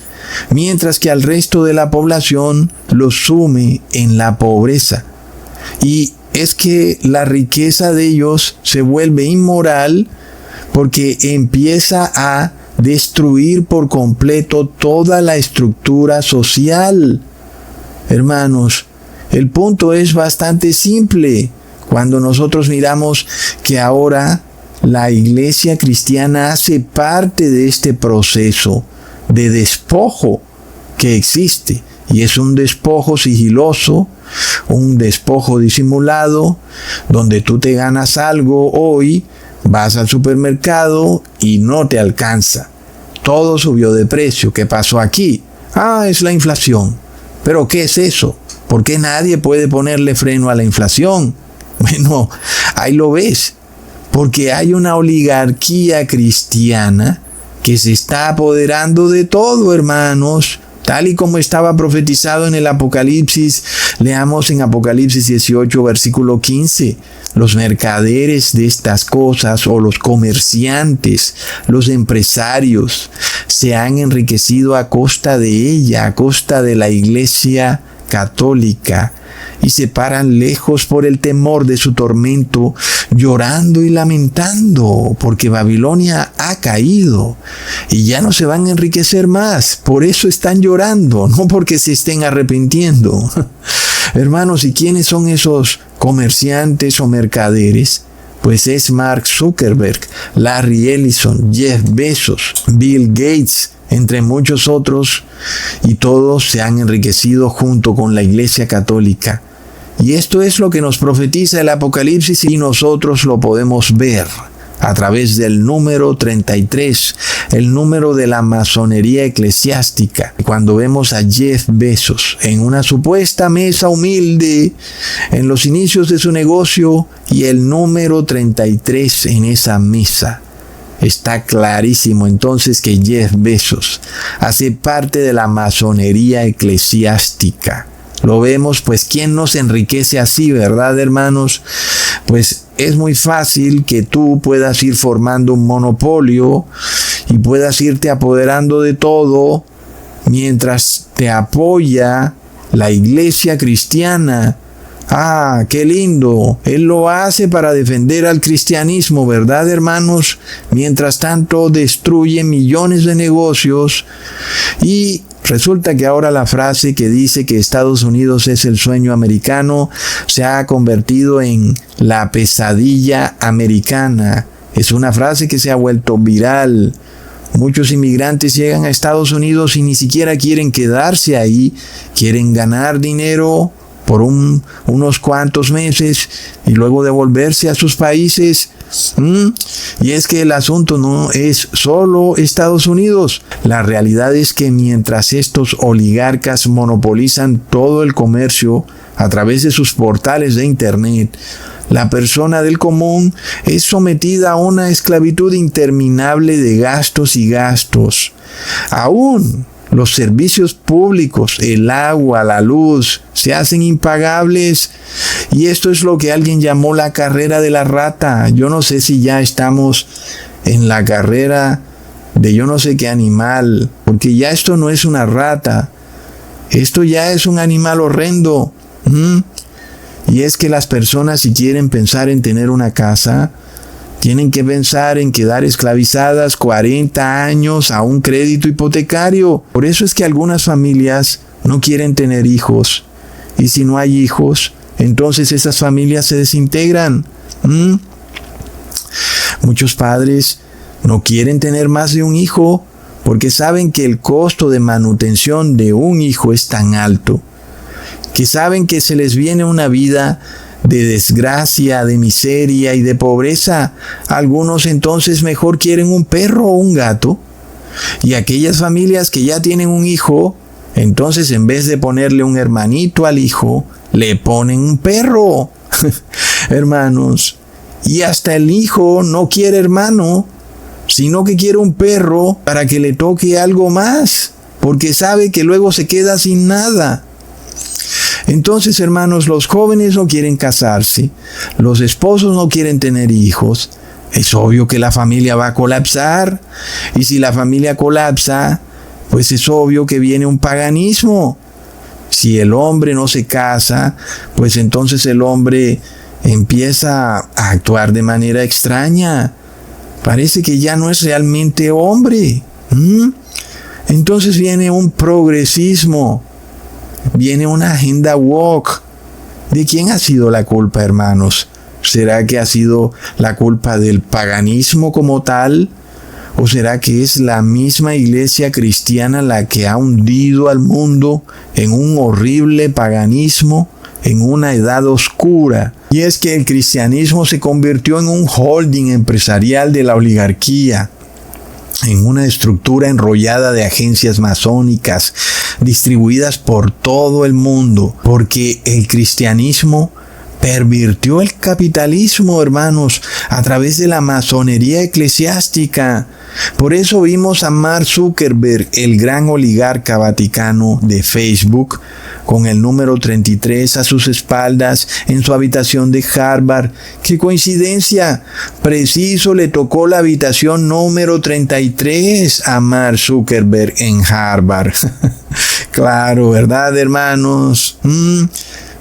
mientras que al resto de la población los sume en la pobreza. Y es que la riqueza de ellos se vuelve inmoral porque empieza a destruir por completo toda la estructura social. Hermanos, el punto es bastante simple. Cuando nosotros miramos que ahora la iglesia cristiana hace parte de este proceso de despojo que existe, y es un despojo sigiloso, un despojo disimulado, donde tú te ganas algo hoy, vas al supermercado y no te alcanza. Todo subió de precio. ¿Qué pasó aquí? Es la inflación. ¿Pero qué es eso? ¿Por qué nadie puede ponerle freno a la inflación? Bueno, ahí lo ves. Porque hay una oligarquía cristiana que se está apoderando de todo, hermanos. Tal y como estaba profetizado en el Apocalipsis, leamos en Apocalipsis 18, versículo 15. Los mercaderes de estas cosas o los comerciantes, los empresarios, se han enriquecido a costa de ella, a costa de la Iglesia católica, y se paran lejos por el temor de su tormento, llorando y lamentando, porque Babilonia ha caído y ya no se van a enriquecer más. Por eso están llorando, no porque se estén arrepintiendo. Hermanos, ¿y quiénes son esos comerciantes o mercaderes? Pues es Mark Zuckerberg, Larry Ellison, Jeff Bezos, Bill Gates, entre muchos otros, y todos se han enriquecido junto con la Iglesia Católica. Y esto es lo que nos profetiza el Apocalipsis y nosotros lo podemos ver a través del número 33, el número de la masonería eclesiástica. Cuando vemos a Jeff Bezos en una supuesta mesa humilde en los inicios de su negocio y el número 33 en esa mesa, está clarísimo entonces que Jeff Bezos hace parte de la masonería eclesiástica. Lo vemos, pues, ¿quién nos enriquece así, verdad, hermanos? Pues es muy fácil que tú puedas ir formando un monopolio y puedas irte apoderando de todo mientras te apoya la iglesia cristiana. Ah, qué lindo. Él lo hace para defender al cristianismo, ¿verdad, hermanos? Mientras tanto, destruye millones de negocios y resulta que ahora la frase que dice que Estados Unidos es el sueño americano se ha convertido en la pesadilla americana. Es una frase que se ha vuelto viral. Muchos inmigrantes llegan a Estados Unidos y ni siquiera quieren quedarse ahí. Quieren ganar dinero por unos cuantos meses y luego devolverse a sus países. Y es que el asunto no es solo Estados Unidos. La realidad es que mientras estos oligarcas monopolizan todo el comercio a través de sus portales de internet, la persona del común es sometida a una esclavitud interminable de gastos y gastos. Aún los servicios públicos, el agua, la luz, se hacen impagables. Y esto es lo que alguien llamó la carrera de la rata. Yo no sé si ya estamos en la carrera de yo no sé qué animal, porque ya esto no es una rata. Esto ya es un animal horrendo. Y es que las personas, si quieren pensar en tener una casa, tienen que pensar en quedar esclavizadas 40 años a un crédito hipotecario. Por eso es que algunas familias no quieren tener hijos. Y si no hay hijos, entonces esas familias se desintegran. Muchos padres no quieren tener más de un hijo porque saben que el costo de manutención de un hijo es tan alto, que saben que se les viene una vida de desgracia, de miseria y de pobreza. Algunos entonces mejor quieren un perro o un gato. Y aquellas familias que ya tienen un hijo, entonces en vez de ponerle un hermanito al hijo, le ponen un perro. Hermanos, y hasta el hijo no quiere hermano, sino que quiere un perro para que le toque algo más, porque sabe que luego se queda sin nada. Entonces, hermanos, los jóvenes no quieren casarse, los esposos no quieren tener hijos. Es obvio que la familia va a colapsar, y si la familia colapsa, pues es obvio que viene un paganismo. Si el hombre no se casa, pues entonces el hombre empieza a actuar de manera extraña. Parece que ya no es realmente hombre. Entonces viene un progresismo. Viene una agenda woke. ¿De quién ha sido la culpa, hermanos? ¿Será que ha sido la culpa del paganismo como tal? ¿O será que es la misma iglesia cristiana la que ha hundido al mundo en un horrible paganismo, en una edad oscura? Y es que el cristianismo se convirtió en un holding empresarial de la oligarquía. en una estructura enrollada de agencias masónicas distribuidas por todo el mundo, porque el cristianismo pervirtió el capitalismo, hermanos, a través de la masonería eclesiástica. Por eso vimos a Mark Zuckerberg, el gran oligarca vaticano de Facebook, con el número 33 a sus espaldas en su habitación de Harvard. ¡Qué coincidencia! Preciso le tocó la habitación número 33 a Mark Zuckerberg en Harvard. Claro, ¿verdad, hermanos?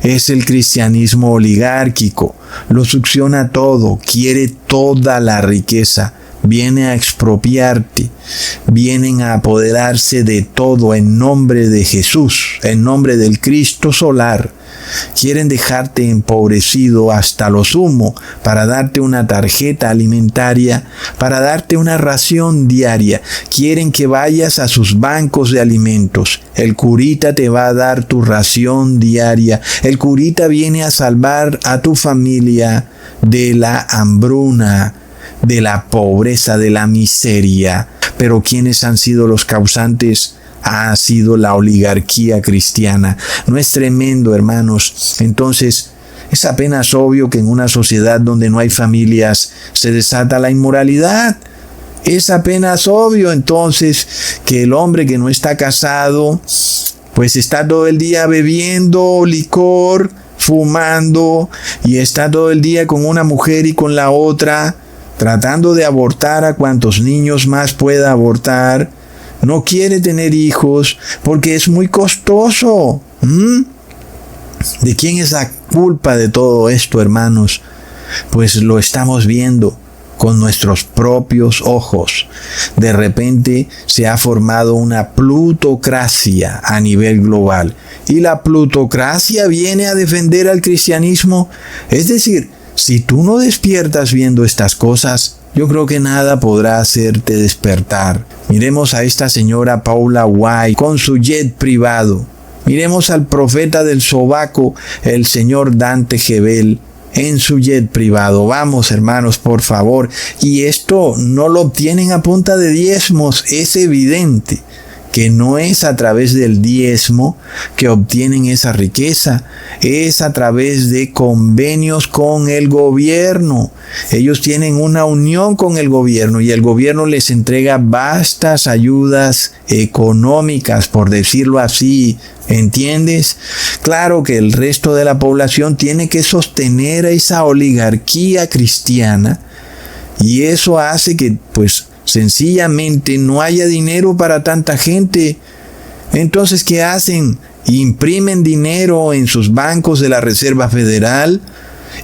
Es el cristianismo oligárquico. Lo succiona todo, quiere toda la riqueza. Viene a expropiarte, vienen a apoderarse de todo en nombre de Jesús, en nombre del Cristo solar. Quieren dejarte empobrecido hasta lo sumo para darte una tarjeta alimentaria, para darte una ración diaria. Quieren que vayas a sus bancos de alimentos. El curita te va a dar tu ración diaria. El curita viene a salvar a tu familia de la hambruna, de la pobreza, de la miseria. Pero ¿quiénes han sido los causantes? Ha sido la oligarquía cristiana. ¿No es tremendo, hermanos? Entonces, es apenas obvio que en una sociedad donde no hay familias se desata la inmoralidad. Es apenas obvio entonces que el hombre que no está casado, pues está todo el día bebiendo licor, fumando, y está todo el día con una mujer y con la otra, tratando de abortar a cuantos niños más pueda abortar. No quiere tener hijos porque es muy costoso. ¿De quién es la culpa de todo esto, hermanos? Pues lo estamos viendo con nuestros propios ojos. De repente se ha formado una plutocracia a nivel global. Y la plutocracia viene a defender al cristianismo. Es decir, si tú no despiertas viendo estas cosas, yo creo que nada podrá hacerte despertar. Miremos a esta señora Paula White con su jet privado. Miremos al profeta del sobaco, el señor Dante Gebel, en su jet privado. Vamos, hermanos, por favor. Y esto no lo obtienen a punta de diezmos. Es evidente que no es a través del diezmo que obtienen esa riqueza, es a través de convenios con el gobierno. Ellos tienen una unión con el gobierno y el gobierno les entrega vastas ayudas económicas, por decirlo así. ¿Entiendes? Claro que el resto de la población tiene que sostener a esa oligarquía cristiana y eso hace que, pues, sencillamente no haya dinero para tanta gente. Entonces, ¿qué hacen? Imprimen dinero en sus bancos de la Reserva Federal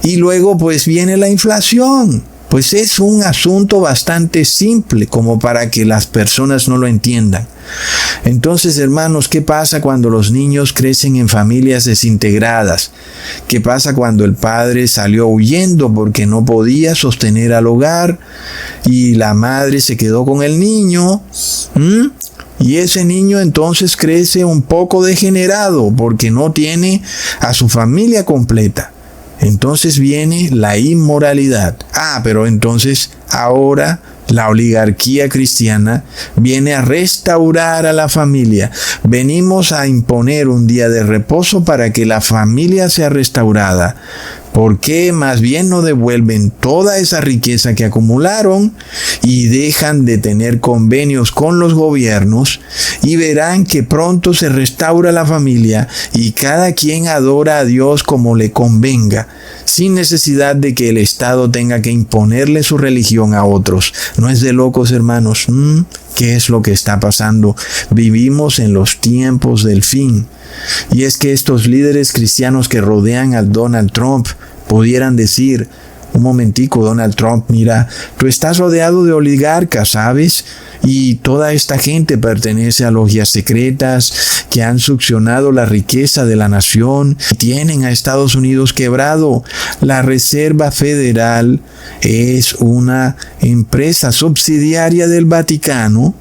y luego pues viene la inflación. Pues es un asunto bastante simple como para que las personas no lo entiendan. Entonces, hermanos, ¿qué pasa cuando los niños crecen en familias desintegradas? ¿Qué pasa cuando el padre salió huyendo porque no podía sostener al hogar y la madre se quedó con el niño? Y ese niño entonces crece un poco degenerado porque no tiene a su familia completa. Entonces viene la inmoralidad. Pero entonces ahora la oligarquía cristiana viene a restaurar a la familia. Venimos a imponer un día de reposo para que la familia sea restaurada. ¿Por qué más bien no devuelven toda esa riqueza que acumularon y dejan de tener convenios con los gobiernos y verán que pronto se restaura la familia y cada quien adora a Dios como le convenga, sin necesidad de que el Estado tenga que imponerle su religión a otros? ¿No es de locos, hermanos? ¿Qué es lo que está pasando? Vivimos en los tiempos del fin. Y es que estos líderes cristianos que rodean a Donald Trump pudieran decir: un momentico, Donald Trump, mira, tú estás rodeado de oligarcas, ¿sabes? Y toda esta gente pertenece a logias secretas que han succionado la riqueza de la nación y tienen a Estados Unidos quebrado. La Reserva Federal es una empresa subsidiaria del Vaticano.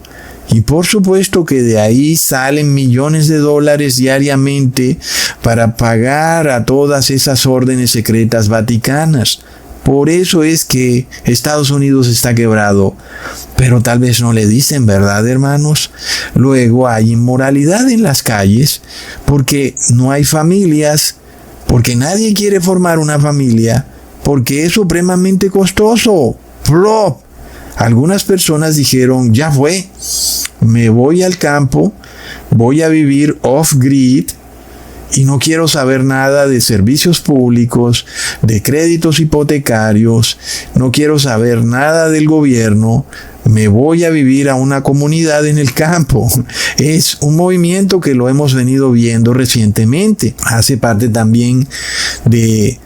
Y por supuesto que de ahí salen millones de dólares diariamente para pagar a todas esas órdenes secretas vaticanas. Por eso es que Estados Unidos está quebrado. Pero tal vez no le dicen, ¿verdad, hermanos? Luego hay inmoralidad en las calles porque no hay familias, porque nadie quiere formar una familia, porque es supremamente costoso. ¡Plop! Algunas personas dijeron, ya fue, me voy al campo, voy a vivir off-grid y no quiero saber nada de servicios públicos, de créditos hipotecarios, no quiero saber nada del gobierno, me voy a vivir a una comunidad en el campo. Es un movimiento que lo hemos venido viendo recientemente. Hace parte también de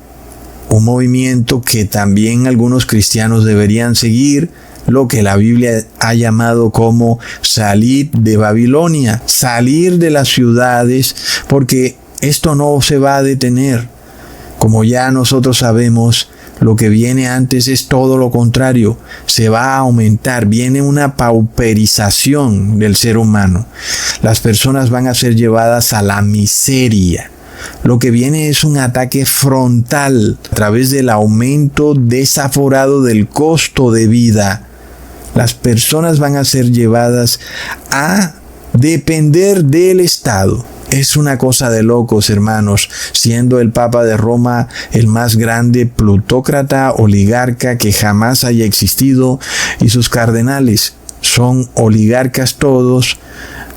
un movimiento que también algunos cristianos deberían seguir, lo que la Biblia ha llamado como salir de Babilonia, salir de las ciudades, porque esto no se va a detener. Como ya nosotros sabemos, lo que viene antes es todo lo contrario, se va a aumentar, viene una pauperización del ser humano. Las personas van a ser llevadas a la miseria. Lo que viene es un ataque frontal a través del aumento desaforado del costo de vida. Las personas van a ser llevadas a depender del Estado. Es una cosa de locos, hermanos, siendo el Papa de Roma el más grande plutócrata oligarca que jamás haya existido, y sus cardenales son oligarcas todos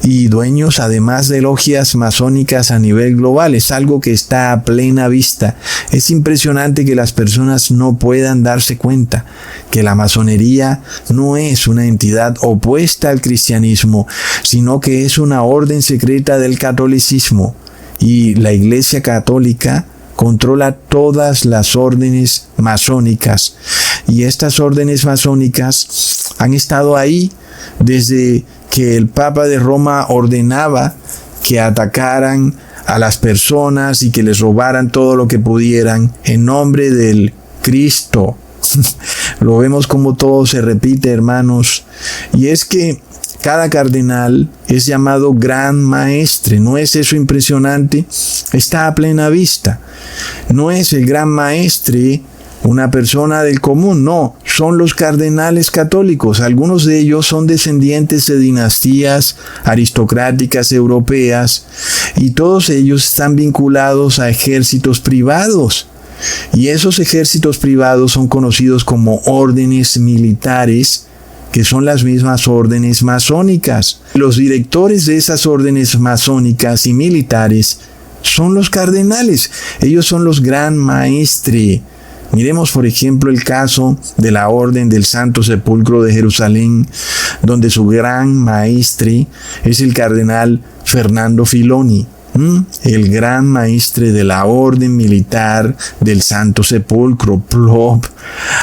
y dueños además de logias masónicas a nivel global. Es algo que está a plena vista. Es impresionante que las personas no puedan darse cuenta que la masonería no es una entidad opuesta al cristianismo, sino que es una orden secreta del catolicismo, y la Iglesia Católica controla todas las órdenes masónicas, y estas órdenes masónicas han estado ahí desde que el Papa de Roma ordenaba que atacaran a las personas y que les robaran todo lo que pudieran en nombre del Cristo. Lo vemos como todo se repite, hermanos, y es que cada cardenal es llamado gran maestre. ¿No es eso impresionante? Está a plena vista. No es el gran maestre una persona del común, no, son los cardenales católicos. Algunos de ellos son descendientes de dinastías aristocráticas europeas, y todos ellos están vinculados a ejércitos privados. Y esos ejércitos privados son conocidos como órdenes militares, que son las mismas órdenes masónicas. Los directores de esas órdenes masónicas y militares son los cardenales. Ellos son los gran maestre. Miremos, por ejemplo, el caso de la Orden del Santo Sepulcro de Jerusalén, donde su gran maestre es el cardenal Fernando Filoni, el gran maestre de la Orden Militar del Santo Sepulcro. Plop.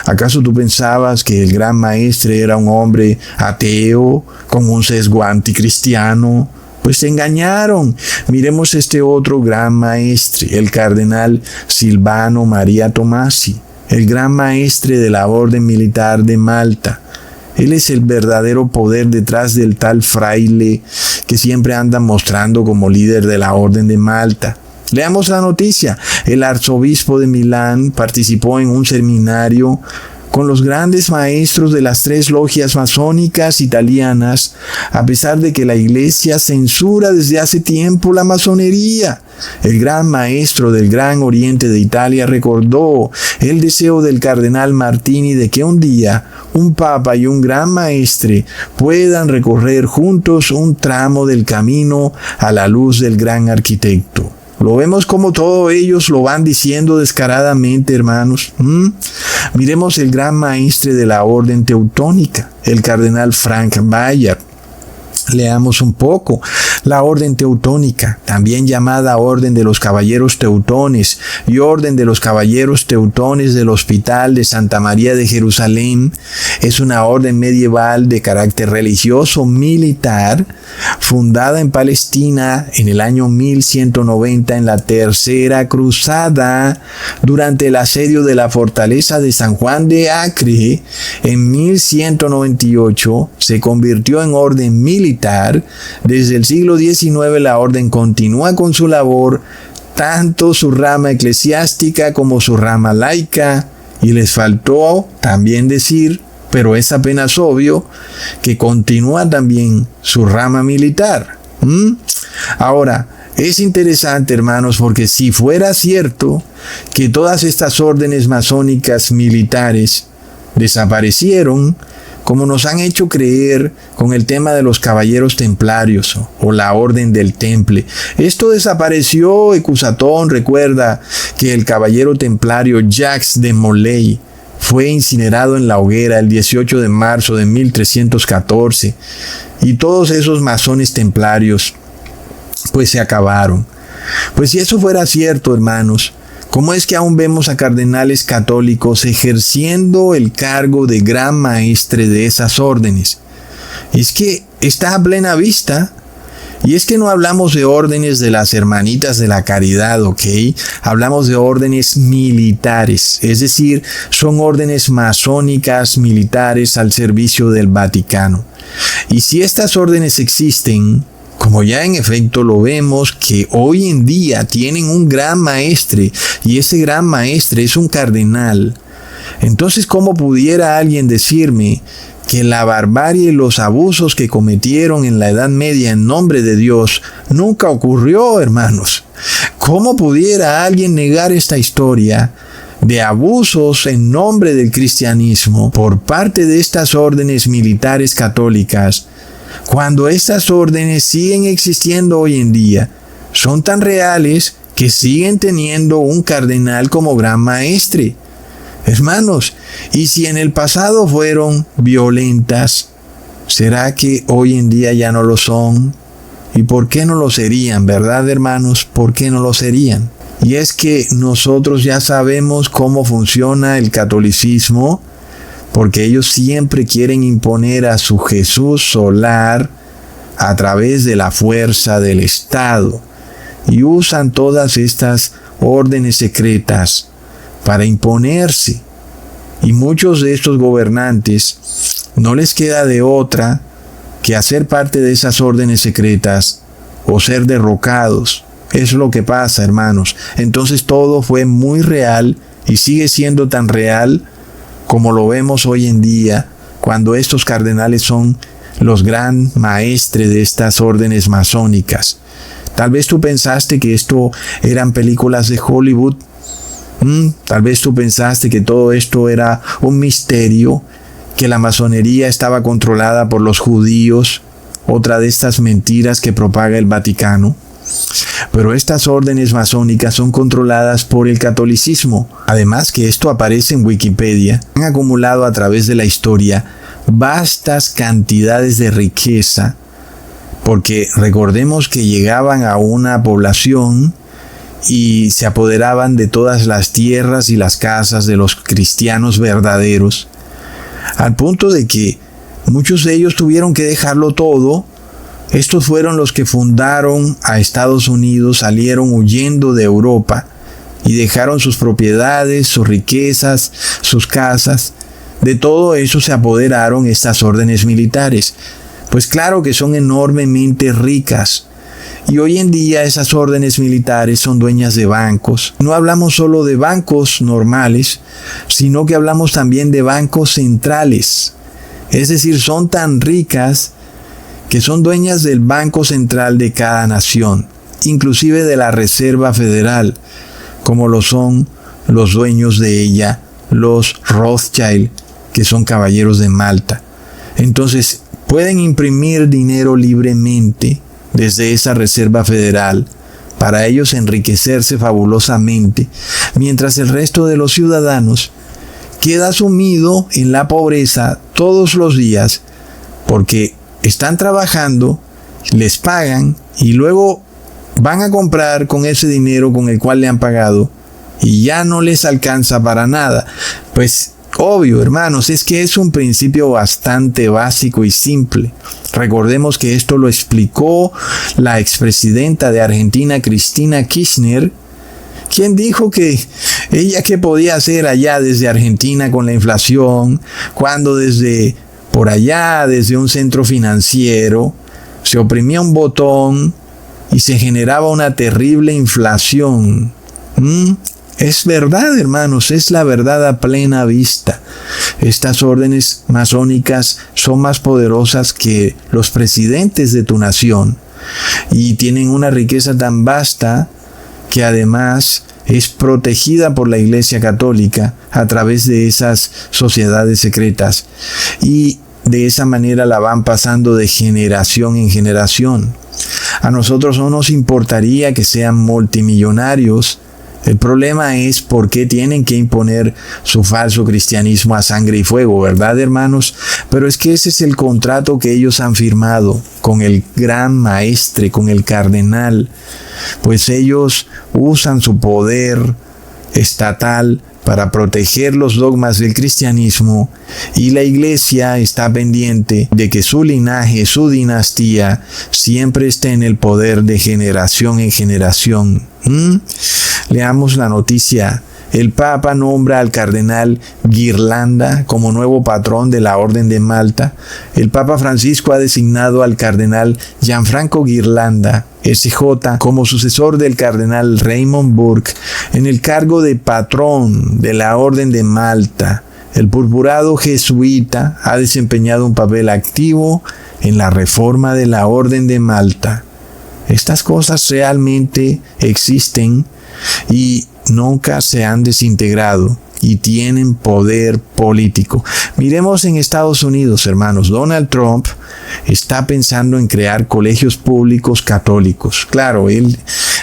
¿Acaso tú pensabas que el gran maestre era un hombre ateo, con un sesgo anticristiano? Pues te engañaron. Miremos este otro gran maestre, el cardenal Silvano María Tomasi, el gran maestre de la Orden Militar de Malta. Él es el verdadero poder detrás del tal fraile que siempre anda mostrando como líder de la Orden de Malta. Leamos la noticia. El arzobispo de Milán participó en un seminario con los grandes maestros de las 3 logias masónicas italianas, a pesar de que la Iglesia censura desde hace tiempo la masonería. El gran maestro del Gran Oriente de Italia recordó el deseo del cardenal Martini de que un día un papa y un gran maestre puedan recorrer juntos un tramo del camino a la luz del gran arquitecto. Lo vemos como todos ellos lo van diciendo descaradamente, hermanos. Miremos el gran maestre de la Orden Teutónica, el cardenal Frank Bayard. Leamos un poco. La Orden Teutónica, también llamada Orden de los Caballeros Teutones y Orden de los Caballeros Teutones del Hospital de Santa María de Jerusalén, es una orden medieval de carácter religioso militar, fundada en Palestina en el año 1190 en la Tercera Cruzada, durante el asedio de la fortaleza de San Juan de Acre. En 1198 se convirtió en orden militar. Desde el siglo XIX la orden continúa con su labor, tanto su rama eclesiástica como su rama laica, Y les faltó también decir, pero es apenas obvio, que continúa también su rama militar. Ahora, es interesante, hermanos, porque si fuera cierto que todas estas órdenes masónicas militares desaparecieron, como nos han hecho creer con el tema de los caballeros templarios o la orden del Temple. Esto desapareció, Ecusatón recuerda que el caballero templario Jacques de Molay fue incinerado en la hoguera el 18 de marzo de 1314 y todos esos masones templarios pues se acabaron. Pues si eso fuera cierto, hermanos, ¿cómo es que aún vemos a cardenales católicos ejerciendo el cargo de gran maestre de esas órdenes? Es que está a plena vista. Y es que no hablamos de órdenes de las hermanitas de la caridad, ¿ok? Hablamos de órdenes militares, es decir, son órdenes masónicas militares al servicio del Vaticano. Y si estas órdenes existen, como ya en efecto lo vemos, que hoy en día tienen un gran maestre, y ese gran maestre es un cardenal, entonces ¿cómo pudiera alguien decirme que la barbarie y los abusos que cometieron en la Edad Media en nombre de Dios nunca ocurrió, hermanos? ¿Cómo pudiera alguien negar esta historia de abusos en nombre del cristianismo por parte de estas órdenes militares católicas, cuando estas órdenes siguen existiendo hoy en día? Son tan reales que siguen teniendo un cardenal como gran maestre. Hermanos, y si en el pasado fueron violentas, ¿será que hoy en día ya no lo son? ¿Y por qué no lo serían, verdad, hermanos? ¿Por qué no lo serían? Y es que nosotros ya sabemos cómo funciona el catolicismo, porque ellos siempre quieren imponer a su Jesús solar a través de la fuerza del Estado, y usan todas estas órdenes secretas para imponerse. Y muchos de estos gobernantes no les queda de otra que hacer parte de esas órdenes secretas o ser derrocados. Es lo que pasa, hermanos. Entonces todo fue muy real y sigue siendo tan real como lo vemos hoy en día, cuando estos cardenales son los gran maestres de estas órdenes masónicas. Tal vez tú pensaste que esto eran películas de Hollywood. Tal vez tú pensaste que todo esto era un misterio, que la masonería estaba controlada por los judíos, otra de estas mentiras que propaga el Vaticano. Pero estas órdenes masónicas son controladas por el catolicismo. Además que esto aparece en Wikipedia. Han acumulado a través de la historia vastas cantidades de riqueza, porque recordemos que llegaban a una población y se apoderaban de todas las tierras y las casas de los cristianos verdaderos, al punto de que muchos de ellos tuvieron que dejarlo todo. Estos fueron los que fundaron a Estados Unidos, salieron huyendo de Europa y dejaron sus propiedades, sus riquezas, sus casas. De todo eso se apoderaron estas órdenes militares. Pues claro que son enormemente ricas. Y hoy en día esas órdenes militares son dueñas de bancos. No hablamos solo de bancos normales, sino que hablamos también de bancos centrales. Es decir, son tan ricas que son dueñas del Banco Central de cada nación, inclusive de la Reserva Federal, como lo son los dueños de ella, los Rothschild, que son caballeros de Malta. Entonces, pueden imprimir dinero libremente desde esa Reserva Federal para ellos enriquecerse fabulosamente, mientras el resto de los ciudadanos queda sumido en la pobreza todos los días, porque están trabajando, les pagan y luego van a comprar con ese dinero con el cual le han pagado y ya no les alcanza para nada. Pues obvio, hermanos, es que es un principio bastante básico y simple. Recordemos que esto lo explicó la expresidenta de Argentina, Cristina Kirchner, quien dijo que ella qué podía hacer allá desde Argentina con la inflación, cuando desde por allá, desde un centro financiero, se oprimía un botón y se generaba una terrible inflación. Es verdad, hermanos, es la verdad a plena vista. Estas órdenes masónicas son más poderosas que los presidentes de tu nación y tienen una riqueza tan vasta que además es protegida por la Iglesia Católica a través de esas sociedades secretas, y de esa manera la van pasando de generación en generación. A nosotros no nos importaría que sean multimillonarios. El problema es por qué tienen que imponer su falso cristianismo a sangre y fuego, ¿verdad, hermanos? Pero es que ese es el contrato que ellos han firmado con el gran maestre, con el cardenal. Pues ellos usan su poder estatal para proteger los dogmas del cristianismo, y la Iglesia está pendiente de que su linaje, su dinastía, siempre esté en el poder de generación en generación. Leamos la noticia. El Papa nombra al cardenal Ghirlanda como nuevo patrón de la Orden de Malta. El Papa Francisco ha designado al cardenal Gianfranco Ghirlanda, SJ, como sucesor del cardenal Raymond Burke en el cargo de patrón de la Orden de Malta. El purpurado jesuita ha desempeñado un papel activo en la reforma de la Orden de Malta. Estas cosas realmente existen y nunca se han desintegrado y tienen poder político. Miremos en Estados Unidos, hermanos. Donald Trump está pensando en crear colegios públicos católicos. Claro, él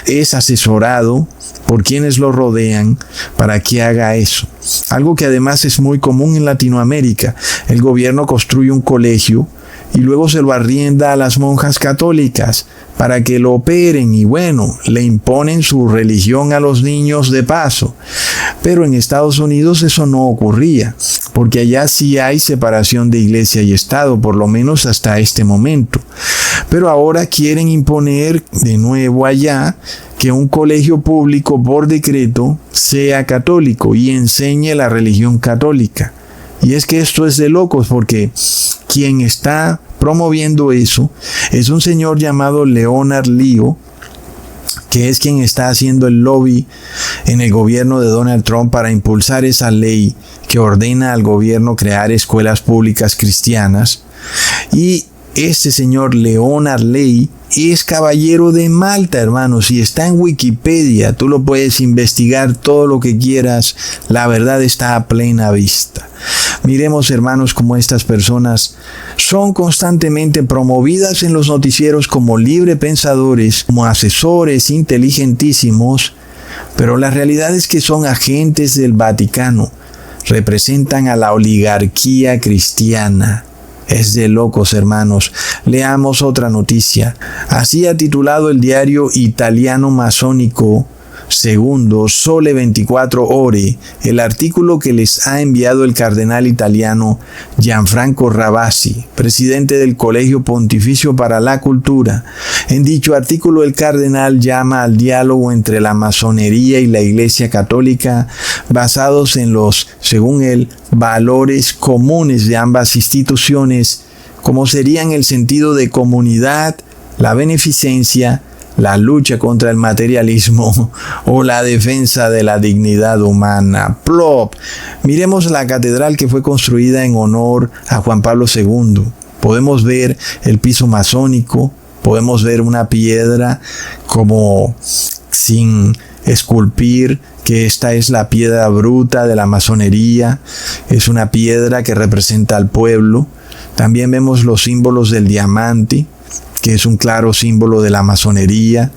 es asesorado por quienes lo rodean para que haga eso. Algo que además es muy común en Latinoamérica. El gobierno construye un colegio y luego se lo arrienda a las monjas católicas para que lo operen y bueno, le imponen su religión a los niños de paso. Pero en Estados Unidos eso no ocurría, porque allá sí hay separación de iglesia y Estado, por lo menos hasta este momento. Pero ahora quieren imponer de nuevo allá que un colegio público por decreto sea católico y enseñe la religión católica. Y es que esto es de locos, porque quien está promoviendo eso es un señor llamado Leonard Leo, que es quien está haciendo el lobby en el gobierno de Donald Trump para impulsar esa ley que ordena al gobierno crear escuelas públicas cristianas. Y este señor Leonard Leo es caballero de Malta, hermanos, y está en Wikipedia. Tú lo puedes investigar todo lo que quieras. La verdad está a plena vista. Miremos, hermanos, cómo estas personas son constantemente promovidas en los noticieros como librepensadores, como asesores inteligentísimos, pero la realidad es que son agentes del Vaticano. Representan a la oligarquía cristiana. Es de locos, hermanos. Leamos otra noticia. Así ha titulado el diario italiano masónico Segundo, Sole 24 Ore, el artículo que les ha enviado el cardenal italiano Gianfranco Ravasi, presidente del Colegio Pontificio para la Cultura. En dicho artículo, el cardenal llama al diálogo entre la masonería y la Iglesia Católica, basados en los, según él, valores comunes de ambas instituciones, como serían el sentido de comunidad, la beneficencia, la lucha contra el materialismo o la defensa de la dignidad humana. ¡Plop! Miremos la catedral que fue construida en honor a Juan Pablo II. Podemos ver el piso masónico, podemos ver una piedra como sin esculpir, que esta es la piedra bruta de la masonería, es una piedra que representa al pueblo. También vemos los símbolos del diamante, que es un claro símbolo de la masonería.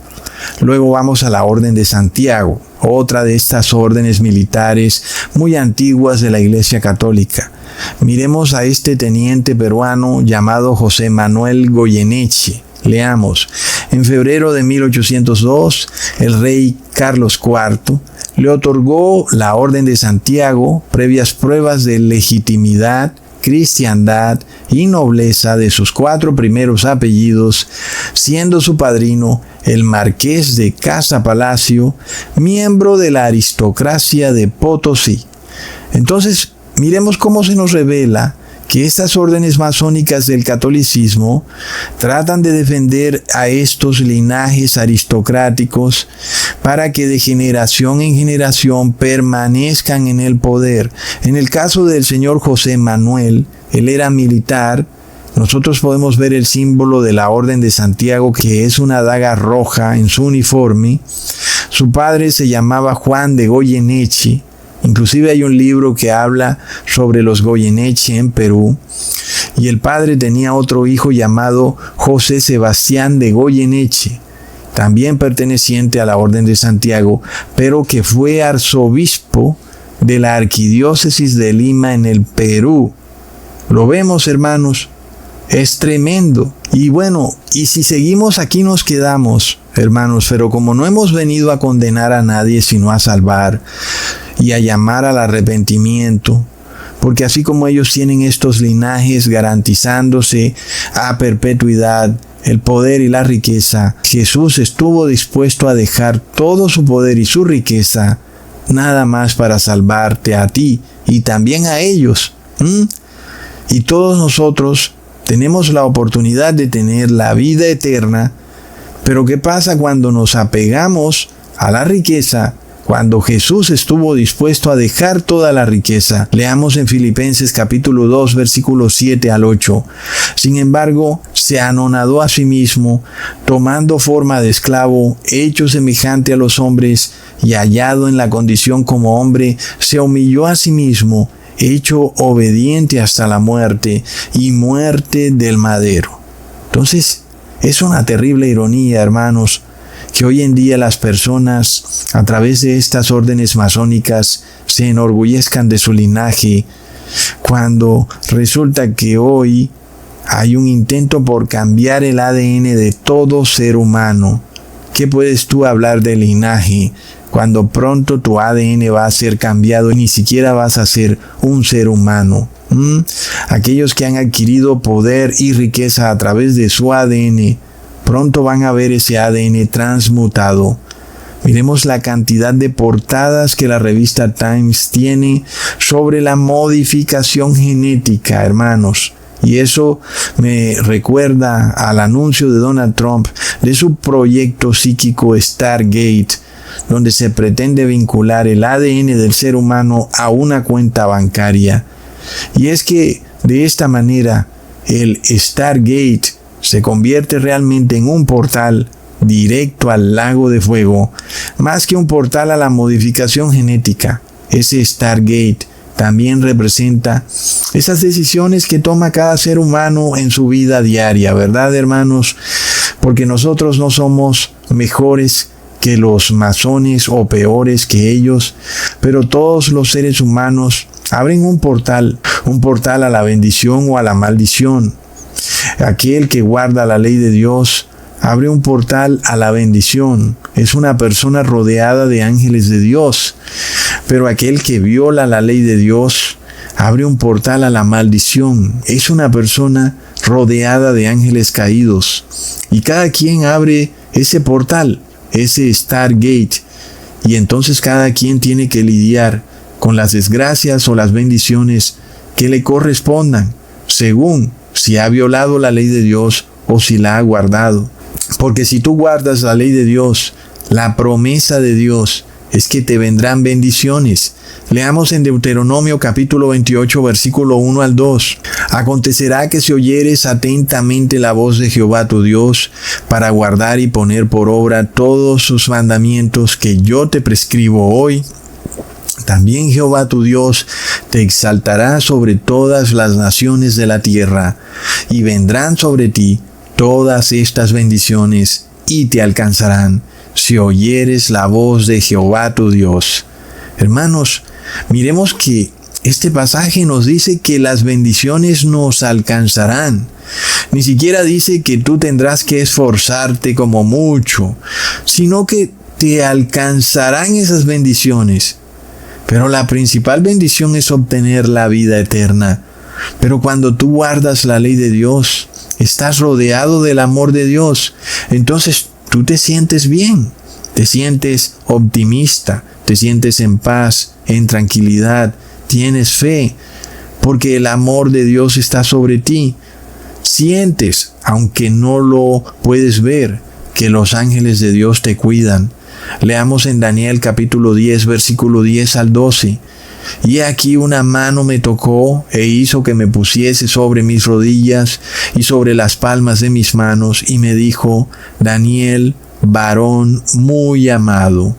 Luego vamos a la Orden de Santiago, otra de estas órdenes militares muy antiguas de la Iglesia Católica. Miremos a este teniente peruano llamado José Manuel Goyeneche. Leamos. En febrero de 1802, el rey Carlos IV le otorgó la Orden de Santiago, previas pruebas de legitimidad, cristiandad y nobleza de sus 4 primeros apellidos, siendo su padrino el marqués de Casa Palacio, miembro de la aristocracia de Potosí. Entonces, miremos cómo se nos revela que estas órdenes masónicas del catolicismo tratan de defender a estos linajes aristocráticos para que de generación en generación permanezcan en el poder. En el caso del señor José Manuel, él era militar. Nosotros podemos ver el símbolo de la Orden de Santiago, que es una daga roja en su uniforme. Su padre se llamaba Juan de Goyeneche. Inclusive hay un libro que habla sobre los Goyeneche en Perú. Y el padre tenía otro hijo llamado José Sebastián de Goyeneche, también perteneciente a la Orden de Santiago, pero que fue arzobispo de la Arquidiócesis de Lima en el Perú. Lo vemos, hermanos. Es tremendo. Y bueno, y si seguimos aquí nos quedamos, hermanos, pero como no hemos venido a condenar a nadie, sino a salvar y a llamar al arrepentimiento, porque así como ellos tienen estos linajes garantizándose a perpetuidad el poder y la riqueza, Jesús estuvo dispuesto a dejar todo su poder y su riqueza, nada más para salvarte a ti y también a ellos. Y todos nosotros tenemos la oportunidad de tener la vida eterna, pero ¿qué pasa cuando nos apegamos a la riqueza? Cuando Jesús estuvo dispuesto a dejar toda la riqueza. Leamos en Filipenses capítulo 2, versículos 7 al 8. Sin embargo, se anonadó a sí mismo, tomando forma de esclavo, hecho semejante a los hombres, y hallado en la condición como hombre, se humilló a sí mismo, hecho obediente hasta la muerte, y muerte del madero. Entonces, es una terrible ironía, hermanos, que hoy en día las personas, a través de estas órdenes masónicas, se enorgullezcan de su linaje, cuando resulta que hoy hay un intento por cambiar el ADN de todo ser humano. ¿Qué puedes tú hablar de linaje cuando pronto tu ADN va a ser cambiado y ni siquiera vas a ser un ser humano? Aquellos que han adquirido poder y riqueza a través de su ADN, pronto van a ver ese ADN transmutado. Miremos la cantidad de portadas que la revista Times tiene sobre la modificación genética, hermanos. Y eso me recuerda al anuncio de Donald Trump de su proyecto psíquico Stargate, donde se pretende vincular el ADN del ser humano a una cuenta bancaria. Y es que de esta manera el Stargate se convierte realmente en un portal directo al lago de fuego, más que un portal a la modificación genética. Ese Stargate también representa esas decisiones que toma cada ser humano en su vida diaria, ¿verdad, hermanos? Porque nosotros no somos mejores que los masones o peores que ellos, pero todos los seres humanos abren un portal a la bendición o a la maldición. Aquel que guarda la ley de Dios abre un portal a la bendición. Es una persona rodeada de ángeles de Dios. Pero aquel que viola la ley de Dios abre un portal a la maldición. Es una persona rodeada de ángeles caídos. Y cada quien abre ese portal, ese Stargate. Y entonces cada quien tiene que lidiar con las desgracias o las bendiciones que le correspondan, según si ha violado la ley de Dios o si la ha guardado. Porque si tú guardas la ley de Dios, la promesa de Dios es que te vendrán bendiciones. Leamos en Deuteronomio capítulo 28, versículo 1 al 2. Acontecerá que si oyeres atentamente la voz de Jehová tu Dios, para guardar y poner por obra todos sus mandamientos que yo te prescribo hoy, también Jehová tu Dios te exaltará sobre todas las naciones de la tierra, y vendrán sobre ti todas estas bendiciones, y te alcanzarán, si oyeres la voz de Jehová tu Dios. Hermanos, miremos que este pasaje nos dice que las bendiciones nos alcanzarán. Ni siquiera dice que tú tendrás que esforzarte como mucho, sino que te alcanzarán esas bendiciones. Pero la principal bendición es obtener la vida eterna. Pero cuando tú guardas la ley de Dios, estás rodeado del amor de Dios. Entonces tú te sientes bien, te sientes optimista, te sientes en paz, en tranquilidad, tienes fe. porque el amor de Dios está sobre ti. Sientes, aunque no lo puedes ver, que los ángeles de Dios te cuidan. Leamos en Daniel capítulo 10, versículo 10 al 12. Y aquí una mano me tocó e hizo que me pusiese sobre mis rodillas y sobre las palmas de mis manos, y me dijo: Daniel, varón muy amado,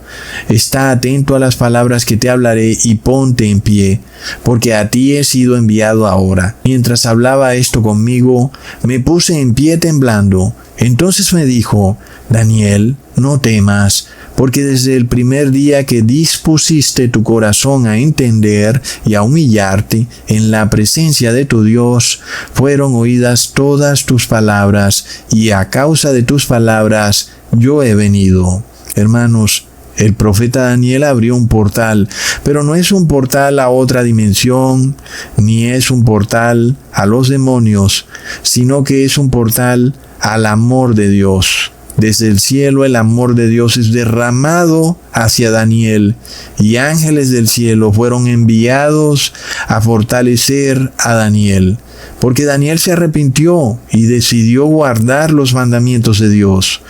está atento a las palabras que te hablaré y ponte en pie, porque a ti he sido enviado ahora. Mientras hablaba esto conmigo, me puse en pie temblando. Entonces me dijo: Daniel, no temas, porque desde el primer día que dispusiste tu corazón a entender y a humillarte en la presencia de tu Dios, fueron oídas todas tus palabras, y a causa de tus palabras yo he venido. Hermanos, el profeta Daniel abrió un portal, pero no es un portal a otra dimensión, ni es un portal a los demonios, sino que es un portal al amor de Dios. Desde el cielo el amor de Dios es derramado hacia Daniel, y ángeles del cielo fueron enviados a fortalecer a Daniel, porque Daniel se arrepintió y decidió guardar los mandamientos de Dios.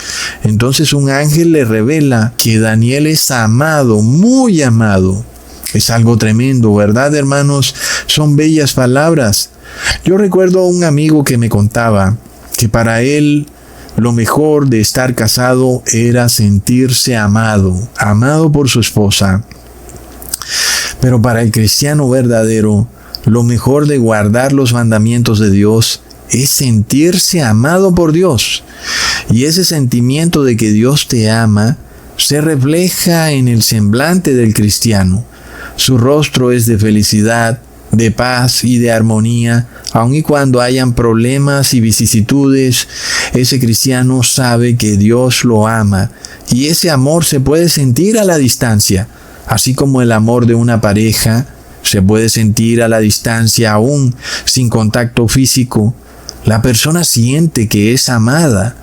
Entonces un ángel le revela que Daniel es amado, muy amado. Es algo tremendo, ¿verdad, hermanos? Son bellas palabras. Yo recuerdo a un amigo que me contaba que para él lo mejor de estar casado era sentirse amado por su esposa. Pero para el cristiano verdadero, lo mejor de guardar los mandamientos de Dios es sentirse amado por Dios. Y ese sentimiento de que Dios te ama se refleja en el semblante del cristiano. Su rostro es de felicidad, de paz y de armonía, aun y cuando hayan problemas y vicisitudes. Ese cristiano sabe que Dios lo ama, y ese amor se puede sentir a la distancia, así como el amor de una pareja se puede sentir a la distancia aún sin contacto físico. La persona siente que es amada.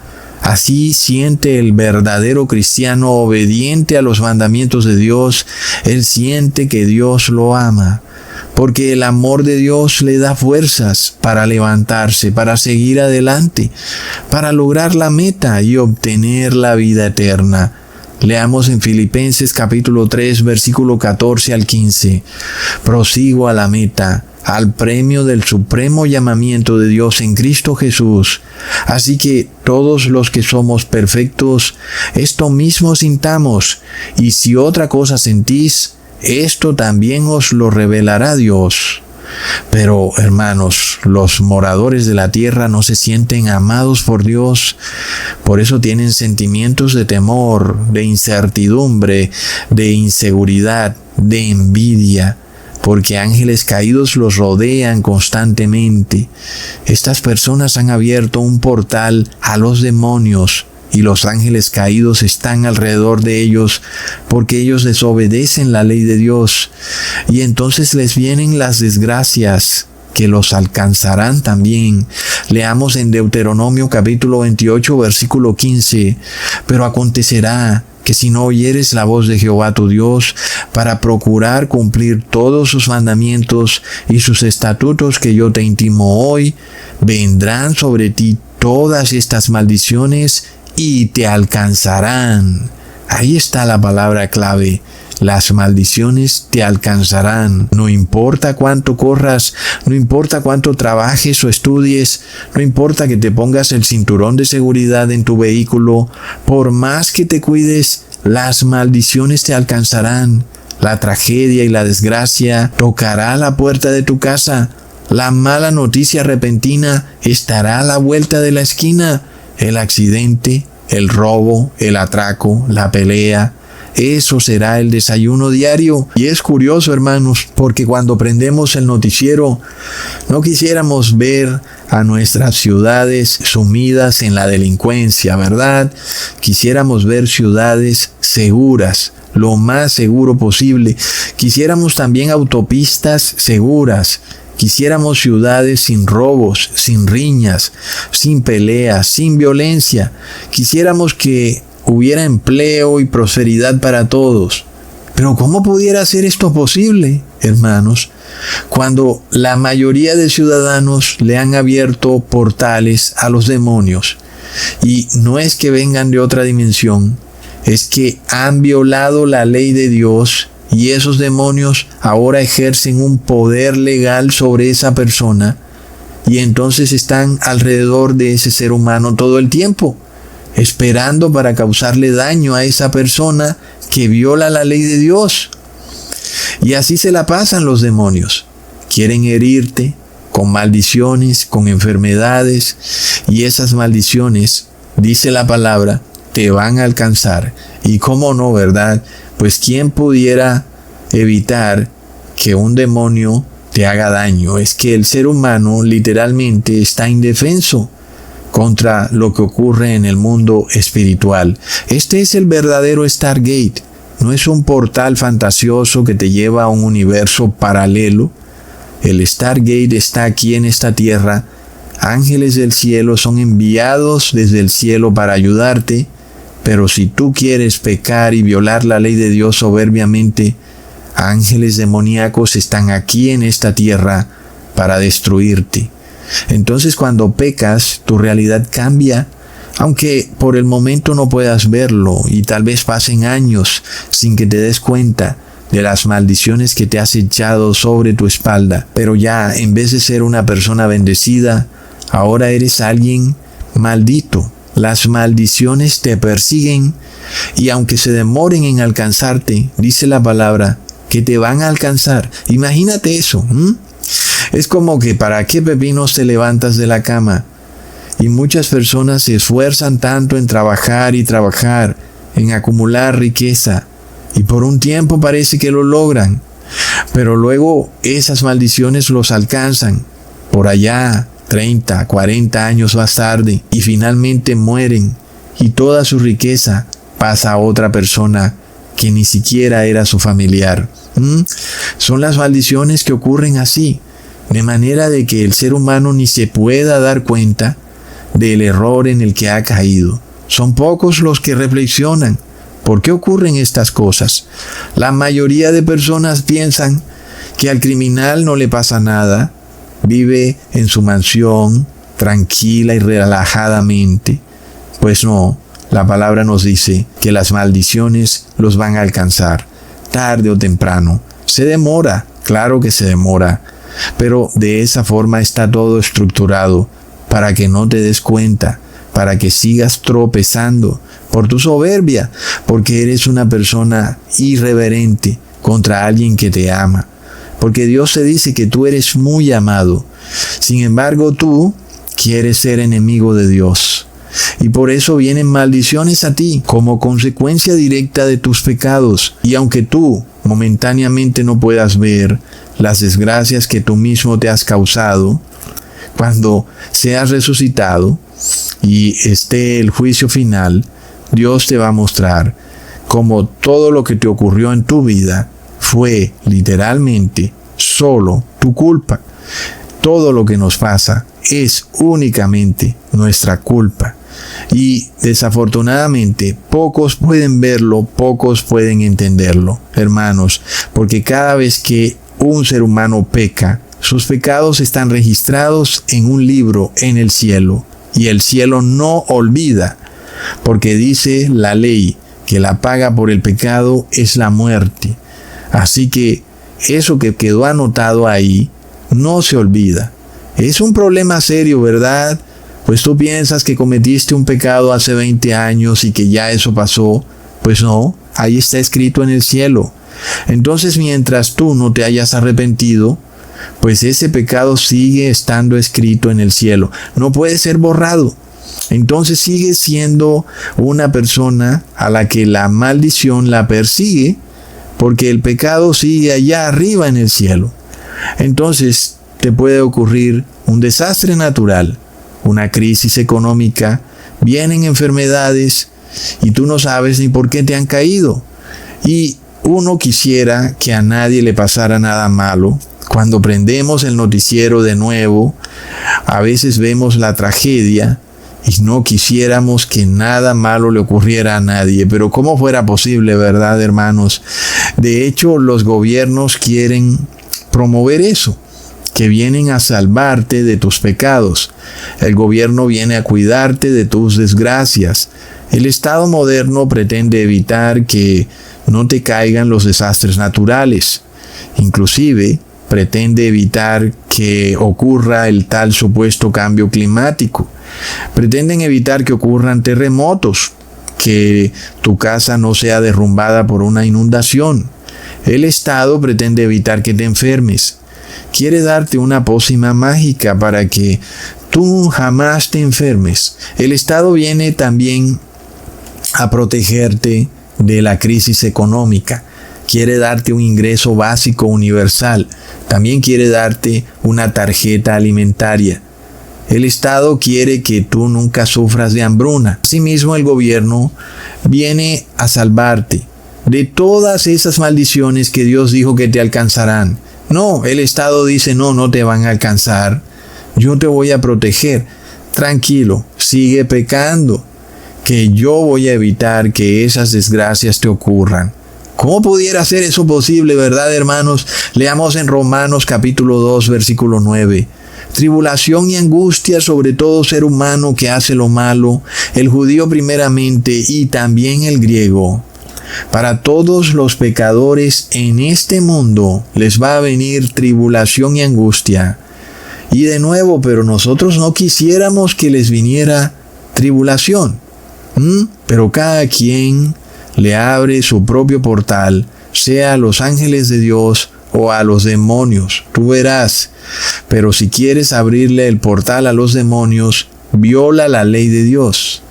Así siente el verdadero cristiano obediente a los mandamientos de Dios. Él siente que Dios lo ama, porque el amor de Dios le da fuerzas para levantarse, para seguir adelante, para lograr la meta y obtener la vida eterna. Leamos en Filipenses capítulo 3, versículo 14 al 15. Prosigo a la meta, al premio del supremo llamamiento de Dios en Cristo Jesús. Así que todos los que somos perfectos, esto mismo sintamos, y si otra cosa sentís, esto también os lo revelará Dios. Pero, hermanos, los moradores de la tierra no se sienten amados por Dios. Por eso tienen sentimientos de temor, de incertidumbre, de inseguridad, de envidia, porque ángeles caídos los rodean constantemente. Estas personas han abierto un portal a los demonios, y los ángeles caídos están alrededor de ellos porque ellos desobedecen la ley de Dios. Y entonces les vienen las desgracias que los alcanzarán también. Leamos en Deuteronomio capítulo 28, versículo 15. Pero acontecerá que si no oyeres la voz de Jehová tu Dios para procurar cumplir todos sus mandamientos y sus estatutos que yo te intimo hoy, vendrán sobre ti todas estas maldiciones y te alcanzarán. Ahí está la palabra clave. Las maldiciones te alcanzarán. No importa cuánto corras, no importa cuánto trabajes o estudies, no importa que te pongas el cinturón de seguridad en tu vehículo, por más que te cuides, las maldiciones te alcanzarán. La tragedia y la desgracia tocará la puerta de tu casa. La mala noticia repentina estará a la vuelta de la esquina. El accidente, el robo, el atraco, la pelea, eso será el desayuno diario. Y es curioso, hermanos, porque cuando prendemos el noticiero, no quisiéramos ver a nuestras ciudades sumidas en la delincuencia, ¿verdad? Quisiéramos ver ciudades seguras, lo más seguro posible. Quisiéramos también autopistas seguras. Quisiéramos ciudades sin robos, sin riñas, sin peleas, sin violencia. Quisiéramos que hubiera empleo y prosperidad para todos. Pero ¿cómo pudiera ser esto posible, hermanos, cuando la mayoría de ciudadanos le han abierto portales a los demonios? Y no es que vengan de otra dimensión, es que han violado la ley de Dios y esos demonios ahora ejercen un poder legal sobre esa persona y entonces están alrededor de ese ser humano todo el tiempo, esperando para causarle daño a esa persona que viola la ley de Dios. Y así se la pasan los demonios. Quieren herirte con maldiciones, con enfermedades, y esas maldiciones, dice la palabra, te van a alcanzar. Y cómo no, ¿verdad? Pues ¿quién pudiera evitar que un demonio te haga daño? Es que el ser humano literalmente está indefenso contra lo que ocurre en el mundo espiritual. Este es el verdadero Stargate. No es un portal fantasioso que te lleva a un universo paralelo. El Stargate está aquí en esta tierra. Ángeles del cielo son enviados desde el cielo para ayudarte. Pero si tú quieres pecar y violar la ley de Dios soberbiamente, ángeles demoníacos están aquí en esta tierra para destruirte. Entonces cuando pecas, tu realidad cambia, aunque por el momento no puedas verlo y tal vez pasen años sin que te des cuenta de las maldiciones que te has echado sobre tu espalda. Pero ya, en vez de ser una persona bendecida, ahora eres alguien maldito. Las maldiciones te persiguen y aunque se demoren en alcanzarte, dice la palabra, que te van a alcanzar. Imagínate eso. Es como que ¿para qué pepinos te levantas de la cama? Y muchas personas se esfuerzan tanto en trabajar y trabajar, en acumular riqueza, y por un tiempo parece que lo logran, pero luego esas maldiciones los alcanzan por allá 30, 40 años más tarde y finalmente mueren y toda su riqueza pasa a otra persona que ni siquiera era su familiar. Son las maldiciones que ocurren así, de manera de que el ser humano ni se pueda dar cuenta del error en el que ha caído. Son pocos los que reflexionan. ¿Por qué ocurren estas cosas? La mayoría de personas piensan que al criminal no le pasa nada, vive en su mansión tranquila y relajadamente. Pues no, la palabra nos dice que las maldiciones los van a alcanzar, tarde o temprano. Se demora, claro que se demora, pero de esa forma está todo estructurado para que no te des cuenta, para que sigas tropezando por tu soberbia, porque eres una persona irreverente contra alguien que te ama. Porque Dios te dice que tú eres muy amado. Sin embargo, tú quieres ser enemigo de Dios. Y por eso vienen maldiciones a ti como consecuencia directa de tus pecados. Y aunque tú momentáneamente no puedas ver las desgracias que tú mismo te has causado, cuando seas resucitado y esté el juicio final, Dios te va a mostrar cómo todo lo que te ocurrió en tu vida fue literalmente solo tu culpa. Todo lo que nos pasa es únicamente nuestra culpa. Y desafortunadamente pocos pueden verlo, pocos pueden entenderlo, hermanos, porque cada vez que un ser humano peca, sus pecados están registrados en un libro en el cielo. Y el cielo no olvida, porque dice la ley que la paga por el pecado es la muerte. Así que eso que quedó anotado ahí no se olvida. Es un problema serio, ¿verdad? Pues tú piensas que cometiste un pecado hace 20 años y que ya eso pasó. Pues no, ahí está escrito en el cielo. Entonces, mientras tú no te hayas arrepentido, pues ese pecado sigue estando escrito en el cielo. No puede ser borrado. Entonces sigues siendo una persona a la que la maldición la persigue, porque el pecado sigue allá arriba en el cielo. Entonces te puede ocurrir un desastre natural, una crisis económica, vienen enfermedades y tú no sabes ni por qué te han caído. Y uno quisiera que a nadie le pasara nada malo. Cuando prendemos el noticiero de nuevo, a veces vemos la tragedia y no quisiéramos que nada malo le ocurriera a nadie. Pero ¿cómo fuera posible, verdad, hermanos? De hecho, los gobiernos quieren promover eso, que vienen a salvarte de tus pecados. El gobierno viene a cuidarte de tus desgracias. El Estado moderno pretende evitar que no te caigan los desastres naturales. Inclusive, pretende evitar que ocurra el tal supuesto cambio climático. Pretenden evitar que ocurran terremotos, que tu casa no sea derrumbada por una inundación. El Estado pretende evitar que te enfermes. Quiere darte una pócima mágica para que tú jamás te enfermes. El Estado viene también a protegerte de la crisis económica. Quiere darte un ingreso básico universal. También quiere darte una tarjeta alimentaria. El Estado quiere que tú nunca sufras de hambruna. Asimismo, el gobierno viene a salvarte de todas esas maldiciones que Dios dijo que te alcanzarán. No, el Estado dice, no te van a alcanzar. Yo te voy a proteger. Tranquilo, sigue pecando, que yo voy a evitar que esas desgracias te ocurran. ¿Cómo pudiera ser eso posible, verdad, hermanos? Leamos en Romanos capítulo 2, versículo 9. Tribulación y angustia sobre todo ser humano que hace lo malo, el judío primeramente y también el griego. Para todos los pecadores en este mundo les va a venir tribulación y angustia. Y de nuevo, pero nosotros no quisiéramos que les viniera tribulación. Pero cada quien le abre su propio portal, sea a los ángeles de Dios o a los demonios. Tú verás. Pero si quieres abrirle el portal a los demonios, viola la ley de Dios.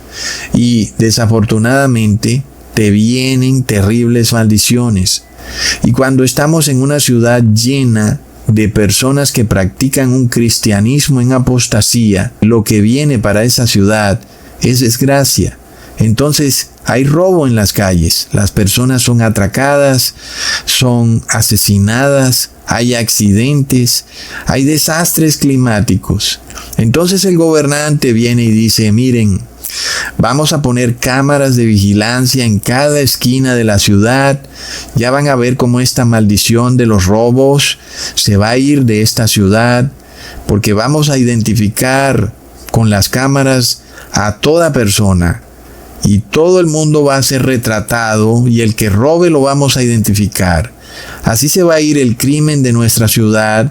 Y desafortunadamente te vienen terribles maldiciones. Y cuando estamos en una ciudad llena de personas que practican un cristianismo en apostasía, lo que viene para esa ciudad es desgracia. Entonces hay robo en las calles, las personas son atracadas, son asesinadas, hay accidentes, hay desastres climáticos. Entonces el gobernante viene y dice, miren, vamos a poner cámaras de vigilancia en cada esquina de la ciudad. Ya van a ver cómo esta maldición de los robos se va a ir de esta ciudad, porque vamos a identificar con las cámaras a toda persona. Y todo el mundo va a ser retratado y el que robe lo vamos a identificar. Así se va a ir el crimen de nuestra ciudad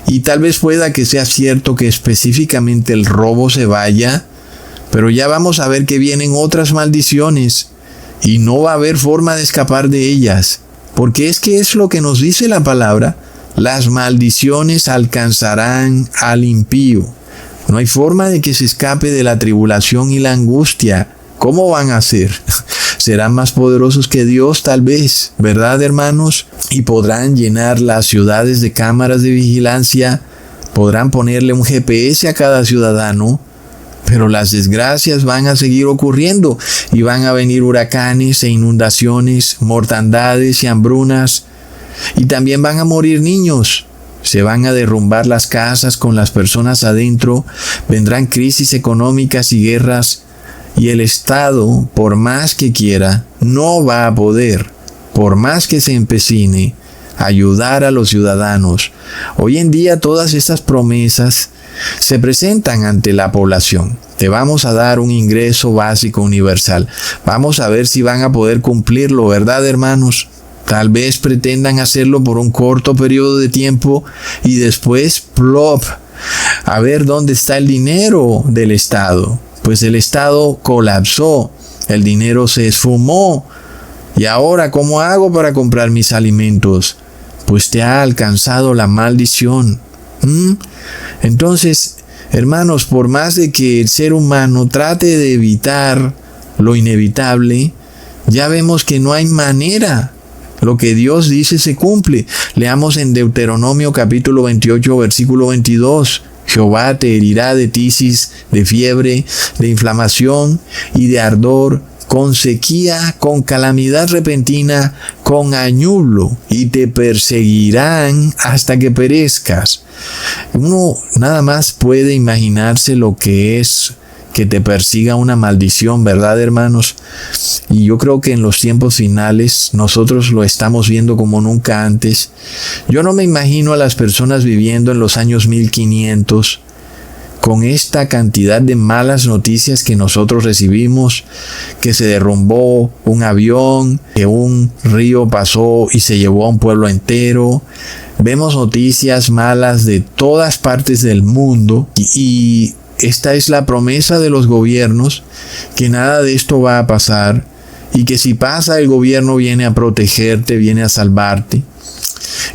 y tal vez pueda que sea cierto que específicamente el robo se vaya, pero ya vamos a ver que vienen otras maldiciones y no va a haber forma de escapar de ellas. Porque es que es lo que nos dice la palabra, las maldiciones alcanzarán al impío. No hay forma de que se escape de la tribulación y la angustia. ¿Cómo van a ser? Serán más poderosos que Dios tal vez, ¿verdad, hermanos? Y podrán llenar las ciudades de cámaras de vigilancia, podrán ponerle un GPS a cada ciudadano, pero las desgracias van a seguir ocurriendo y van a venir huracanes e inundaciones, mortandades y hambrunas, y también van a morir niños. Se van a derrumbar las casas con las personas adentro, vendrán crisis económicas y guerras. Y el Estado, por más que quiera, no va a poder, por más que se empecine, ayudar a los ciudadanos. Hoy en día todas estas promesas se presentan ante la población. Te vamos a dar un ingreso básico universal. Vamos a ver si van a poder cumplirlo, ¿verdad, hermanos? Tal vez pretendan hacerlo por un corto periodo de tiempo y después, plop, a ver dónde está el dinero del Estado. Pues el Estado colapsó, el dinero se esfumó. ¿Y ahora cómo hago para comprar mis alimentos? Pues te ha alcanzado la maldición. Entonces, hermanos, por más de que el ser humano trate de evitar lo inevitable, ya vemos que no hay manera. Lo que Dios dice se cumple. Leamos en Deuteronomio capítulo 28, versículo 22. Jehová te herirá de tisis, de fiebre, de inflamación y de ardor, con sequía, con calamidad repentina, con añulo, y te perseguirán hasta que perezcas. Uno nada más puede imaginarse lo que es que te persiga una maldición, ¿verdad, hermanos? Y yo creo que en los tiempos finales nosotros lo estamos viendo como nunca antes. Yo no me imagino a las personas viviendo en los años 1500 con esta cantidad de malas noticias que nosotros recibimos, que se derrumbó un avión, que un río pasó y se llevó a un pueblo entero. Vemos noticias malas de todas partes del mundo y esta es la promesa de los gobiernos, que nada de esto va a pasar y que si pasa el gobierno viene a protegerte, viene a salvarte.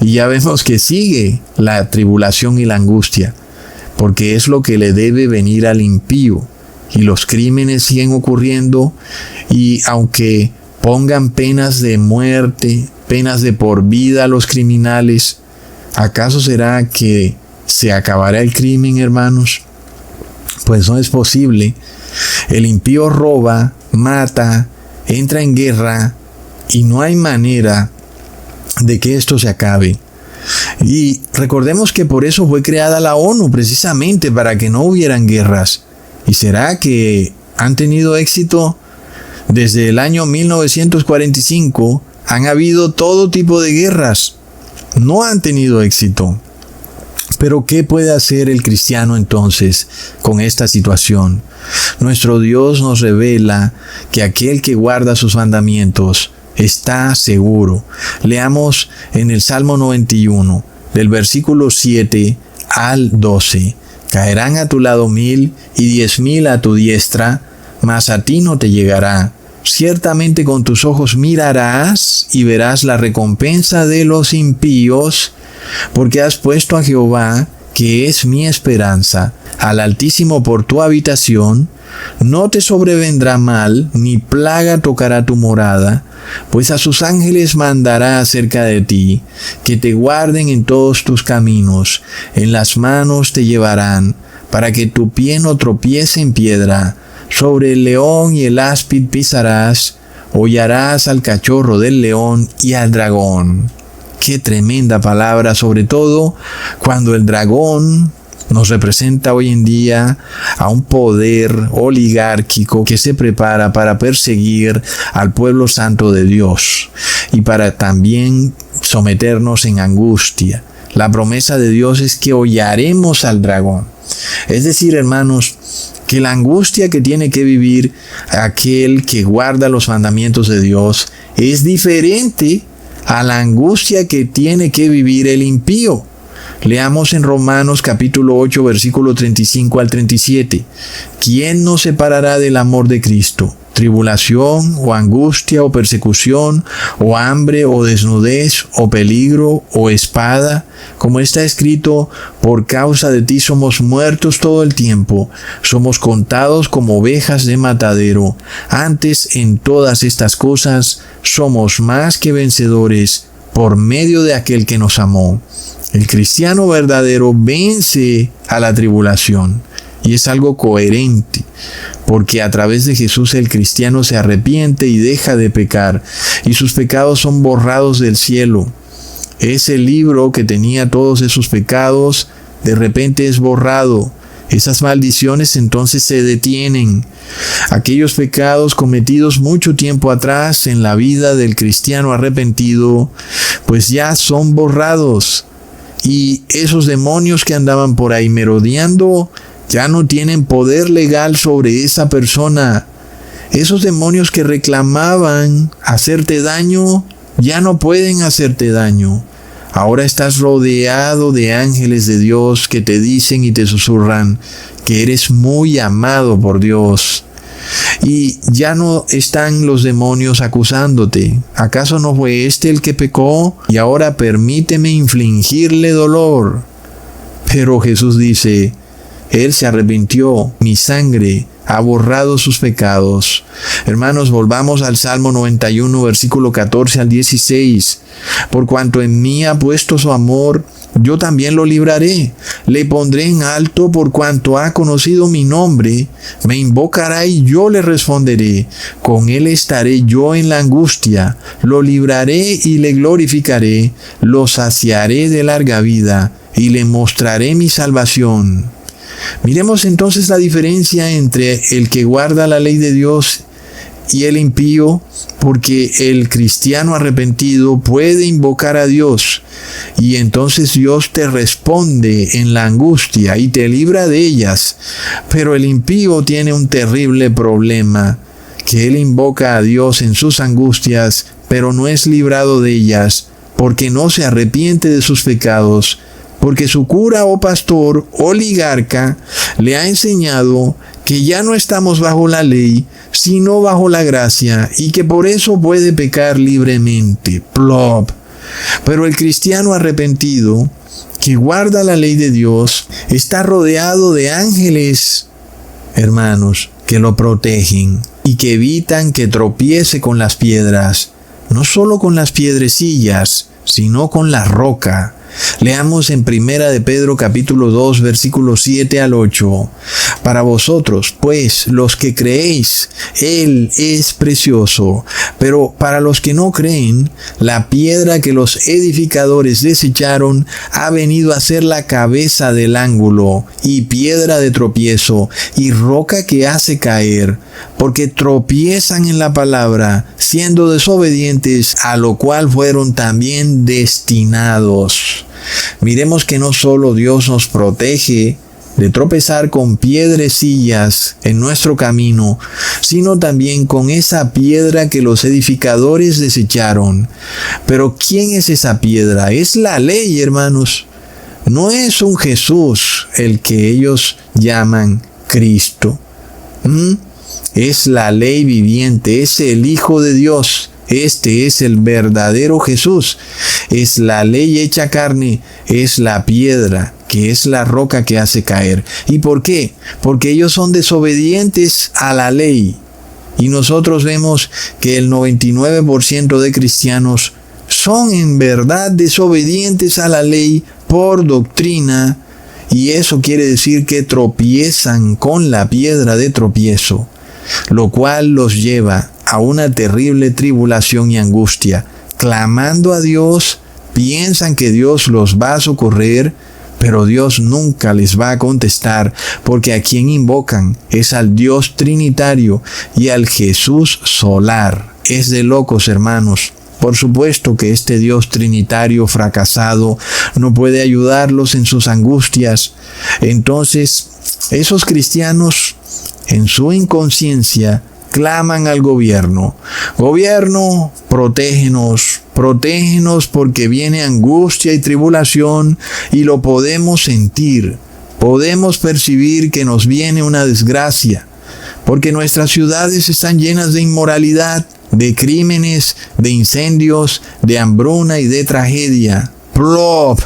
Y ya vemos que sigue la tribulación y la angustia, porque es lo que le debe venir al impío. Y los crímenes siguen ocurriendo, y aunque pongan penas de muerte, penas de por vida a los criminales, ¿acaso será que se acabará el crimen, hermanos? Pues no es posible. El impío roba, mata, entra en guerra, y no hay manera de que esto se acabe. Y recordemos que por eso fue creada la ONU, precisamente para que no hubieran guerras. ¿Y será que han tenido éxito? Desde el año 1945 han habido todo tipo de guerras. No han tenido éxito. Pero ¿qué puede hacer el cristiano entonces con esta situación? Nuestro Dios nos revela que aquel que guarda sus mandamientos está seguro. Leamos en el Salmo 91, del versículo 7 al 12. Caerán a tu lado 1000 y 10,000 a tu diestra, mas a ti no te llegará. Ciertamente con tus ojos mirarás y verás la recompensa de los impíos, porque has puesto a Jehová, que es mi esperanza, al Altísimo por tu habitación. No te sobrevendrá mal, ni plaga tocará tu morada, pues a sus ángeles mandará acerca de ti, que te guarden en todos tus caminos, en las manos te llevarán, para que tu pie no tropiece en piedra. Sobre el león y el áspid pisarás, hollarás al cachorro del león y al dragón. Qué tremenda palabra, sobre todo cuando el dragón nos representa hoy en día a un poder oligárquico que se prepara para perseguir al pueblo santo de Dios y para también someternos en angustia. La promesa de Dios es que hollaremos al dragón. Es decir, hermanos, que la angustia que tiene que vivir aquel que guarda los mandamientos de Dios es diferente a la angustia que tiene que vivir el impío. Leamos en Romanos capítulo 8, versículo 35 al 37. ¿Quién nos separará del amor de Cristo? ¿Tribulación, o angustia, o persecución, o hambre, o desnudez, o peligro, o espada? Como está escrito, por causa de ti somos muertos todo el tiempo, somos contados como ovejas de matadero. Antes, en todas estas cosas, somos más que vencedores por medio de aquel que nos amó. El cristiano verdadero vence a la tribulación, y es algo coherente, porque a través de Jesús el cristiano se arrepiente y deja de pecar, y sus pecados son borrados del cielo. Ese libro que tenía todos esos pecados, de repente es borrado. Esas maldiciones entonces se detienen. Aquellos pecados cometidos mucho tiempo atrás en la vida del cristiano arrepentido, pues ya son borrados. Y esos demonios que andaban por ahí merodeando ya no tienen poder legal sobre esa persona. Esos demonios que reclamaban hacerte daño, ya no pueden hacerte daño. Ahora estás rodeado de ángeles de Dios que te dicen y te susurran que eres muy amado por Dios. Y ya no están los demonios acusándote. ¿Acaso no fue este el que pecó? Y ahora permíteme infligirle dolor. Pero Jesús dice, Él se arrepintió, mi sangre ha borrado sus pecados. Hermanos, volvamos al Salmo 91, versículo 14 al 16. Por cuanto en mí ha puesto su amor, yo también lo libraré. Le pondré en alto por cuanto ha conocido mi nombre. Me invocará y yo le responderé. Con él estaré yo en la angustia. Lo libraré y le glorificaré. Lo saciaré de larga vida y le mostraré mi salvación. Miremos entonces la diferencia entre el que guarda la ley de Dios y el impío, porque el cristiano arrepentido puede invocar a Dios y entonces Dios te responde en la angustia y te libra de ellas. Pero el impío tiene un terrible problema, que él invoca a Dios en sus angustias, pero no es librado de ellas, porque no se arrepiente de sus pecados, porque su cura o pastor, oligarca, le ha enseñado que ya no estamos bajo la ley, sino bajo la gracia, y que por eso puede pecar libremente. Plop. Pero el cristiano arrepentido, que guarda la ley de Dios, está rodeado de ángeles, hermanos, que lo protegen y que evitan que tropiece con las piedras, no solo con las piedrecillas, sino con la roca. Leamos en 1 de Pedro capítulo 2 versículos 7 al 8. Para vosotros, pues, los que creéis, Él es precioso, pero para los que no creen, la piedra que los edificadores desecharon ha venido a ser la cabeza del ángulo, y piedra de tropiezo, y roca que hace caer, porque tropiezan en la palabra, siendo desobedientes, a lo cual fueron también destinados. Miremos que no solo Dios nos protege de tropezar con piedrecillas en nuestro camino, sino también con esa piedra que los edificadores desecharon. Pero ¿quién es esa piedra? Es la ley, hermanos. No es un Jesús el que ellos llaman Cristo. Es la ley viviente, es el Hijo de Dios. Este es el verdadero Jesús. Es la ley hecha carne, es la piedra, que es la roca que hace caer. ¿Y por qué? Porque ellos son desobedientes a la ley. Y nosotros vemos que el 99% de cristianos son en verdad desobedientes a la ley por doctrina. Y eso quiere decir que tropiezan con la piedra de tropiezo, lo cual los lleva a una terrible tribulación y angustia. Clamando a Dios, piensan que Dios los va a socorrer, pero Dios nunca les va a contestar, porque a quien invocan es al Dios trinitario y al Jesús solar. Es de locos, hermanos. Por supuesto que este Dios trinitario fracasado no puede ayudarlos en sus angustias. Entonces, esos cristianos, en su inconsciencia, claman al gobierno. Gobierno, protégenos porque viene angustia y tribulación y lo podemos sentir. Podemos percibir que nos viene una desgracia, porque nuestras ciudades están llenas de inmoralidad, de crímenes, de incendios, de hambruna y de tragedia. Plop.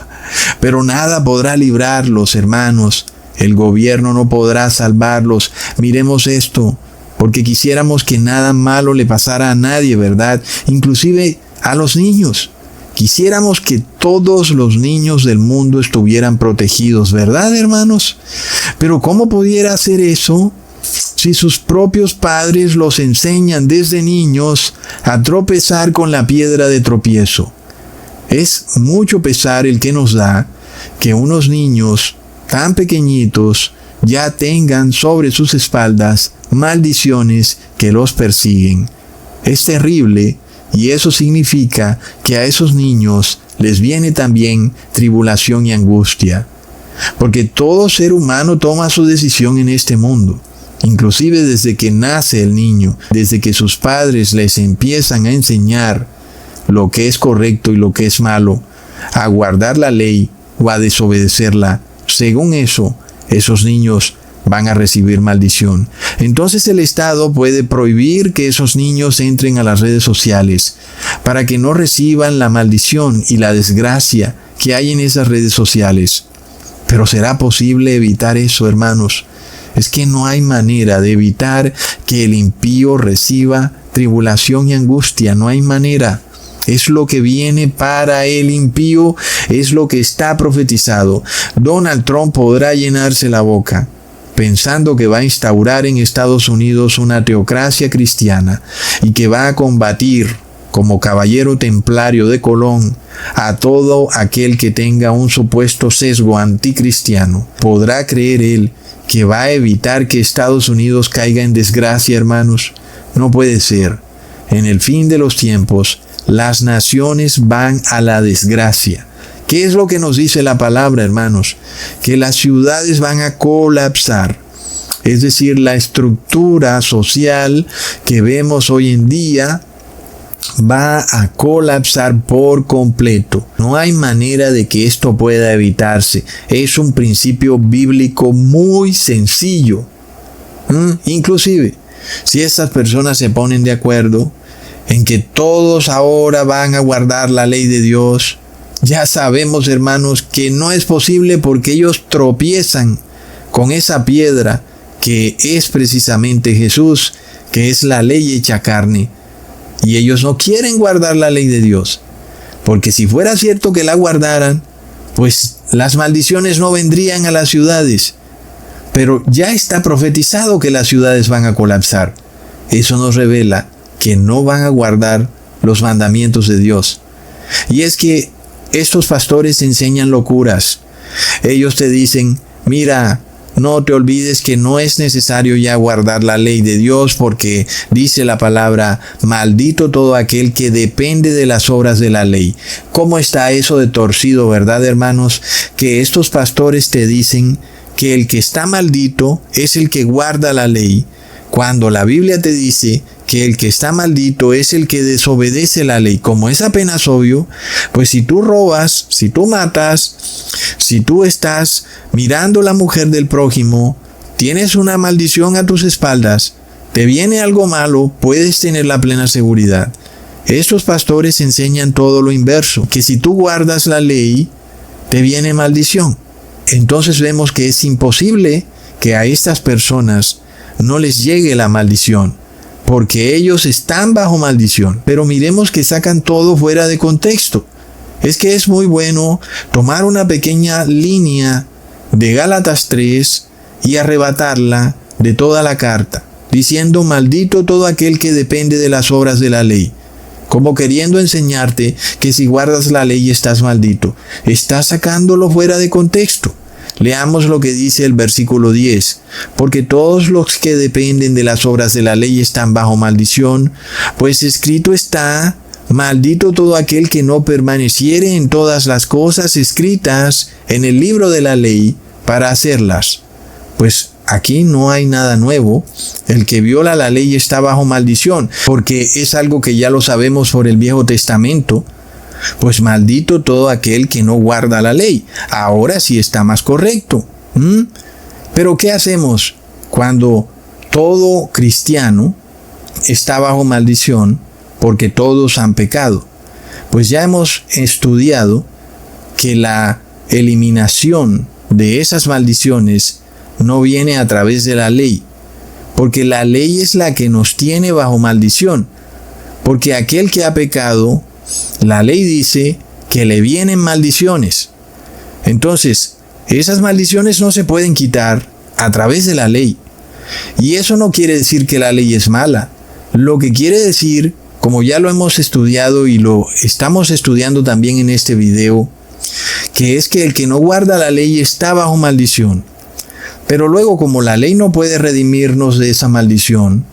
Pero nada podrá librarlos, hermanos. El gobierno no podrá salvarlos. Miremos esto, porque quisiéramos que nada malo le pasara a nadie, ¿verdad? Inclusive a los niños. Quisiéramos que todos los niños del mundo estuvieran protegidos, ¿verdad, hermanos? Pero ¿cómo pudiera hacer eso si sus propios padres los enseñan desde niños a tropezar con la piedra de tropiezo? Es mucho pesar el que nos da que unos niños tan pequeñitos ya tengan sobre sus espaldas maldiciones que los persiguen. Es terrible, y eso significa que a esos niños les viene también tribulación y angustia. Porque todo ser humano toma su decisión en este mundo. Inclusive desde que nace el niño, desde que sus padres les empiezan a enseñar lo que es correcto y lo que es malo, a guardar la ley o a desobedecerla. Según eso, esos niños van a recibir maldición. Entonces el Estado puede prohibir que esos niños entren a las redes sociales para que no reciban la maldición y la desgracia que hay en esas redes sociales. Pero ¿será posible evitar eso, hermanos? Es que no hay manera de evitar que el impío reciba tribulación y angustia. No hay manera. Es lo que viene para el impío, es lo que está profetizado. Donald Trump podrá llenarse la boca pensando que va a instaurar en Estados Unidos una teocracia cristiana y que va a combatir como caballero templario de Colón, a todo aquel que tenga un supuesto sesgo anticristiano. ¿Podrá creer él que va a evitar que Estados Unidos caiga en desgracia, hermanos? No puede ser. En el fin de los tiempos, las naciones van a la desgracia. ¿Qué es lo que nos dice la palabra, hermanos? Que las ciudades van a colapsar. Es decir, la estructura social que vemos hoy en día va a colapsar por completo. No hay manera de que esto pueda evitarse. Es un principio bíblico muy sencillo. Inclusive, si estas personas se ponen de acuerdo en que todos ahora van a guardar la ley de Dios, ya sabemos, hermanos, que no es posible porque ellos tropiezan con esa piedra que es precisamente Jesús, que es la ley hecha carne. Y ellos no quieren guardar la ley de Dios, porque si fuera cierto que la guardaran, pues las maldiciones no vendrían a las ciudades. Pero ya está profetizado que las ciudades van a colapsar. Eso nos revela que no van a guardar los mandamientos de Dios. Y es que estos pastores enseñan locuras. Ellos te dicen, mira, no te olvides que no es necesario ya guardar la ley de Dios porque dice la palabra, maldito todo aquel que depende de las obras de la ley. ¿Cómo está eso de torcido, verdad, hermanos? Que estos pastores te dicen que el que está maldito es el que guarda la ley, cuando la Biblia te dice que el que está maldito es el que desobedece la ley. Como es apenas obvio, pues si tú robas, si tú matas, si tú estás mirando la mujer del prójimo, tienes una maldición a tus espaldas, te viene algo malo, puedes tener la plena seguridad. Estos pastores enseñan todo lo inverso, que si tú guardas la ley, te viene maldición. Entonces vemos que es imposible que a estas personas no les llegue la maldición, porque ellos están bajo maldición. Pero miremos que sacan todo fuera de contexto. Es que es muy bueno tomar una pequeña línea de Gálatas 3 y arrebatarla de toda la carta, diciendo maldito todo aquel que depende de las obras de la ley, como queriendo enseñarte que si guardas la ley estás maldito. Estás sacándolo fuera de contexto. Leamos lo que dice el versículo 10. Porque todos los que dependen de las obras de la ley están bajo maldición, pues escrito está, maldito todo aquel que no permaneciere en todas las cosas escritas en el libro de la ley para hacerlas. Pues aquí no hay nada nuevo. El que viola la ley está bajo maldición, porque es algo que ya lo sabemos por el Viejo Testamento. Pues maldito todo aquel que no guarda la ley. Ahora sí está más correcto. Pero ¿qué hacemos cuando todo cristiano está bajo maldición porque todos han pecado? Pues ya hemos estudiado que la eliminación de esas maldiciones no viene a través de la ley, porque la ley es la que nos tiene bajo maldición, porque aquel que ha pecado, la ley dice que le vienen maldiciones. Entonces, esas maldiciones no se pueden quitar a través de la ley. Y eso no quiere decir que la ley es mala. Lo que quiere decir, como ya lo hemos estudiado y lo estamos estudiando también en este video, que es que el que no guarda la ley está bajo maldición. Pero luego, como la ley no puede redimirnos de esa maldición,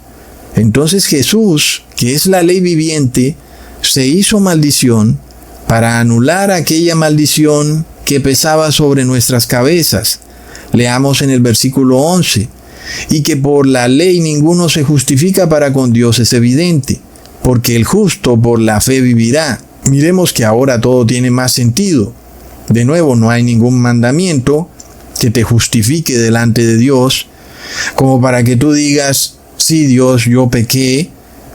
entonces Jesús, que es la ley viviente, se hizo maldición para anular aquella maldición que pesaba sobre nuestras cabezas. Leamos en el versículo 11. Y que por la ley ninguno se justifica para con Dios es evidente, porque el justo por la fe vivirá. Miremos que ahora todo tiene más sentido. De nuevo, no hay ningún mandamiento que te justifique delante de Dios, como para que tú digas, sí, Dios, yo pequé,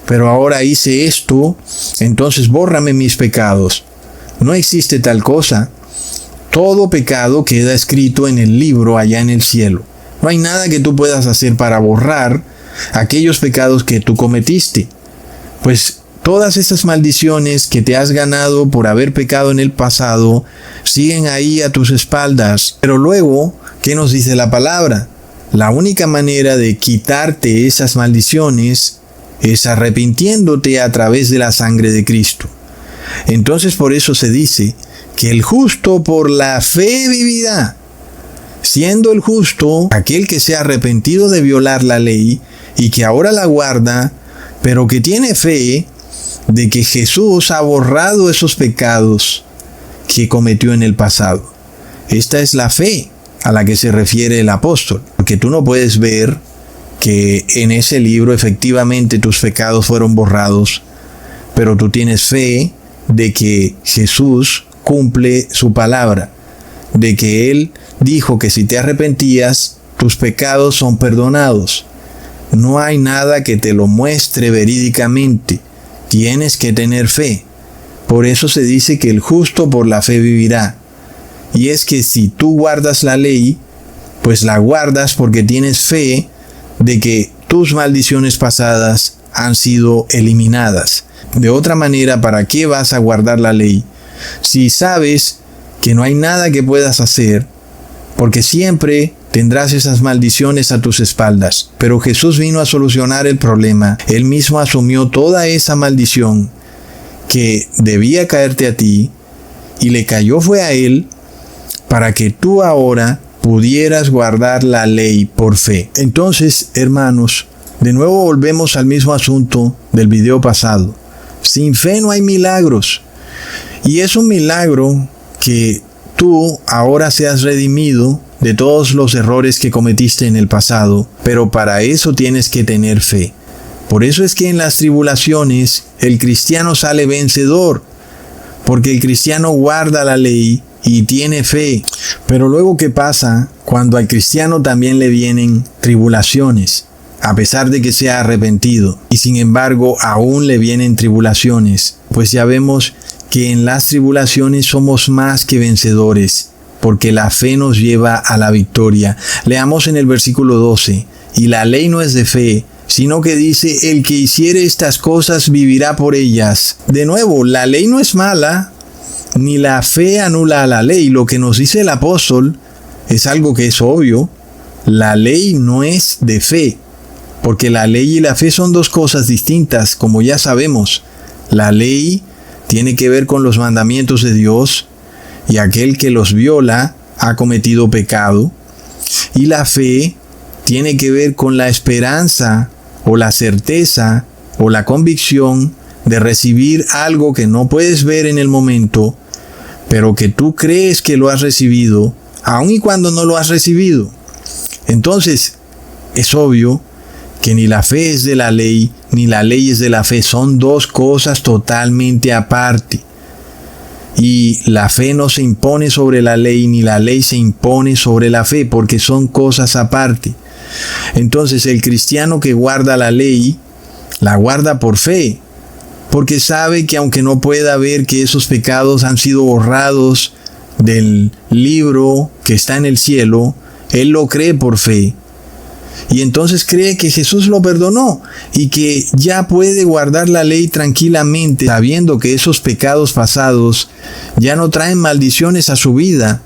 pero ahora hice esto, entonces bórrame mis pecados. No existe tal cosa. Todo pecado queda escrito en el libro allá en el cielo. No hay nada que tú puedas hacer para borrar aquellos pecados que tú cometiste. Pues todas esas maldiciones que te has ganado por haber pecado en el pasado siguen ahí a tus espaldas. Pero luego, ¿qué nos dice la palabra? La única manera de quitarte esas maldiciones es arrepintiéndote a través de la sangre de Cristo. Entonces por eso se dice que el justo por la fe vivirá. Siendo el justo aquel que se ha arrepentido de violar la ley y que ahora la guarda, pero que tiene fe de que Jesús ha borrado esos pecados que cometió en el pasado. Esta es la fe a la que se refiere el apóstol, porque tú no puedes ver que en ese libro efectivamente tus pecados fueron borrados, pero tú tienes fe de que Jesús cumple su palabra, de que Él dijo que si te arrepentías, tus pecados son perdonados. No hay nada que te lo muestre verídicamente. Tienes que tener fe. Por eso se dice que el justo por la fe vivirá. Y es que si tú guardas la ley, pues la guardas porque tienes fe de que tus maldiciones pasadas han sido eliminadas. De otra manera, ¿para qué vas a guardar la ley si sabes que no hay nada que puedas hacer? Porque siempre tendrás esas maldiciones a tus espaldas. Pero Jesús vino a solucionar el problema. Él mismo asumió toda esa maldición que debía caerte a ti y le cayó fue a Él para que tú ahora pudieras guardar la ley por fe. Entonces, hermanos, de nuevo volvemos al mismo asunto del video pasado. Sin fe no hay milagros. Y es un milagro que tú ahora seas redimido de todos los errores que cometiste en el pasado, pero para eso tienes que tener fe. Por eso es que en las tribulaciones el cristiano sale vencedor, porque el cristiano guarda la ley y tiene fe. Pero luego, ¿qué pasa cuando al cristiano también le vienen tribulaciones? A pesar de que se ha arrepentido, y sin embargo aún le vienen tribulaciones, pues ya vemos que en las tribulaciones somos más que vencedores, porque la fe nos lleva a la victoria. Leamos en el versículo 12, y la ley no es de fe, sino que dice, el que hiciere estas cosas vivirá por ellas. De nuevo, la ley no es mala, ni la fe anula a la ley. Lo que nos dice el apóstol es algo que es obvio. La ley no es de fe, porque la ley y la fe son dos cosas distintas, como ya sabemos. La ley tiene que ver con los mandamientos de Dios, y aquel que los viola ha cometido pecado. Y la fe tiene que ver con la esperanza o la certeza o la convicción de recibir algo que no puedes ver en el momento, pero que tú crees que lo has recibido, aun y cuando no lo has recibido. Entonces, es obvio que ni la fe es de la ley, ni la ley es de la fe. Son dos cosas totalmente aparte. Y la fe no se impone sobre la ley, ni la ley se impone sobre la fe, porque son cosas aparte. Entonces el cristiano que guarda la ley, la guarda por fe, porque sabe que aunque no pueda ver que esos pecados han sido borrados del libro que está en el cielo, él lo cree por fe. Y entonces cree que Jesús lo perdonó y que ya puede guardar la ley tranquilamente, sabiendo que esos pecados pasados ya no traen maldiciones a su vida,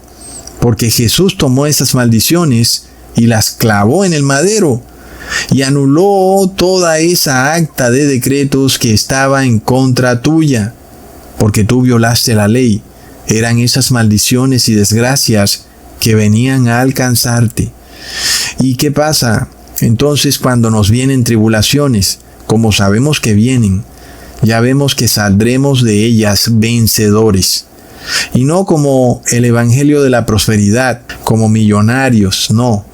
porque Jesús tomó esas maldiciones y las clavó en el madero y anuló toda esa acta de decretos que estaba en contra tuya, porque tú violaste la ley. Eran esas maldiciones y desgracias que venían a alcanzarte. ¿Y qué pasa? Entonces cuando nos vienen tribulaciones, como sabemos que vienen, ya vemos que saldremos de ellas vencedores. Y no como el evangelio de la prosperidad, como millonarios, no,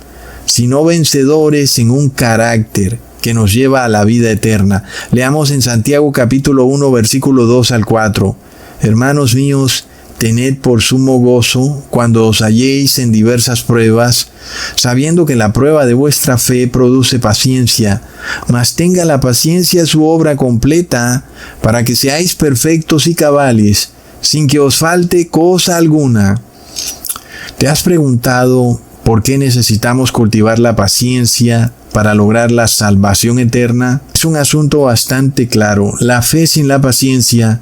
sino vencedores en un carácter que nos lleva a la vida eterna. Leamos en Santiago capítulo 1, versículo 2 al 4. Hermanos míos, tened por sumo gozo cuando os halléis en diversas pruebas, sabiendo que la prueba de vuestra fe produce paciencia, mas tenga la paciencia su obra completa, para que seáis perfectos y cabales, sin que os falte cosa alguna. ¿Te has preguntado por qué necesitamos cultivar la paciencia para lograr la salvación eterna? Es un asunto bastante claro. La fe sin la paciencia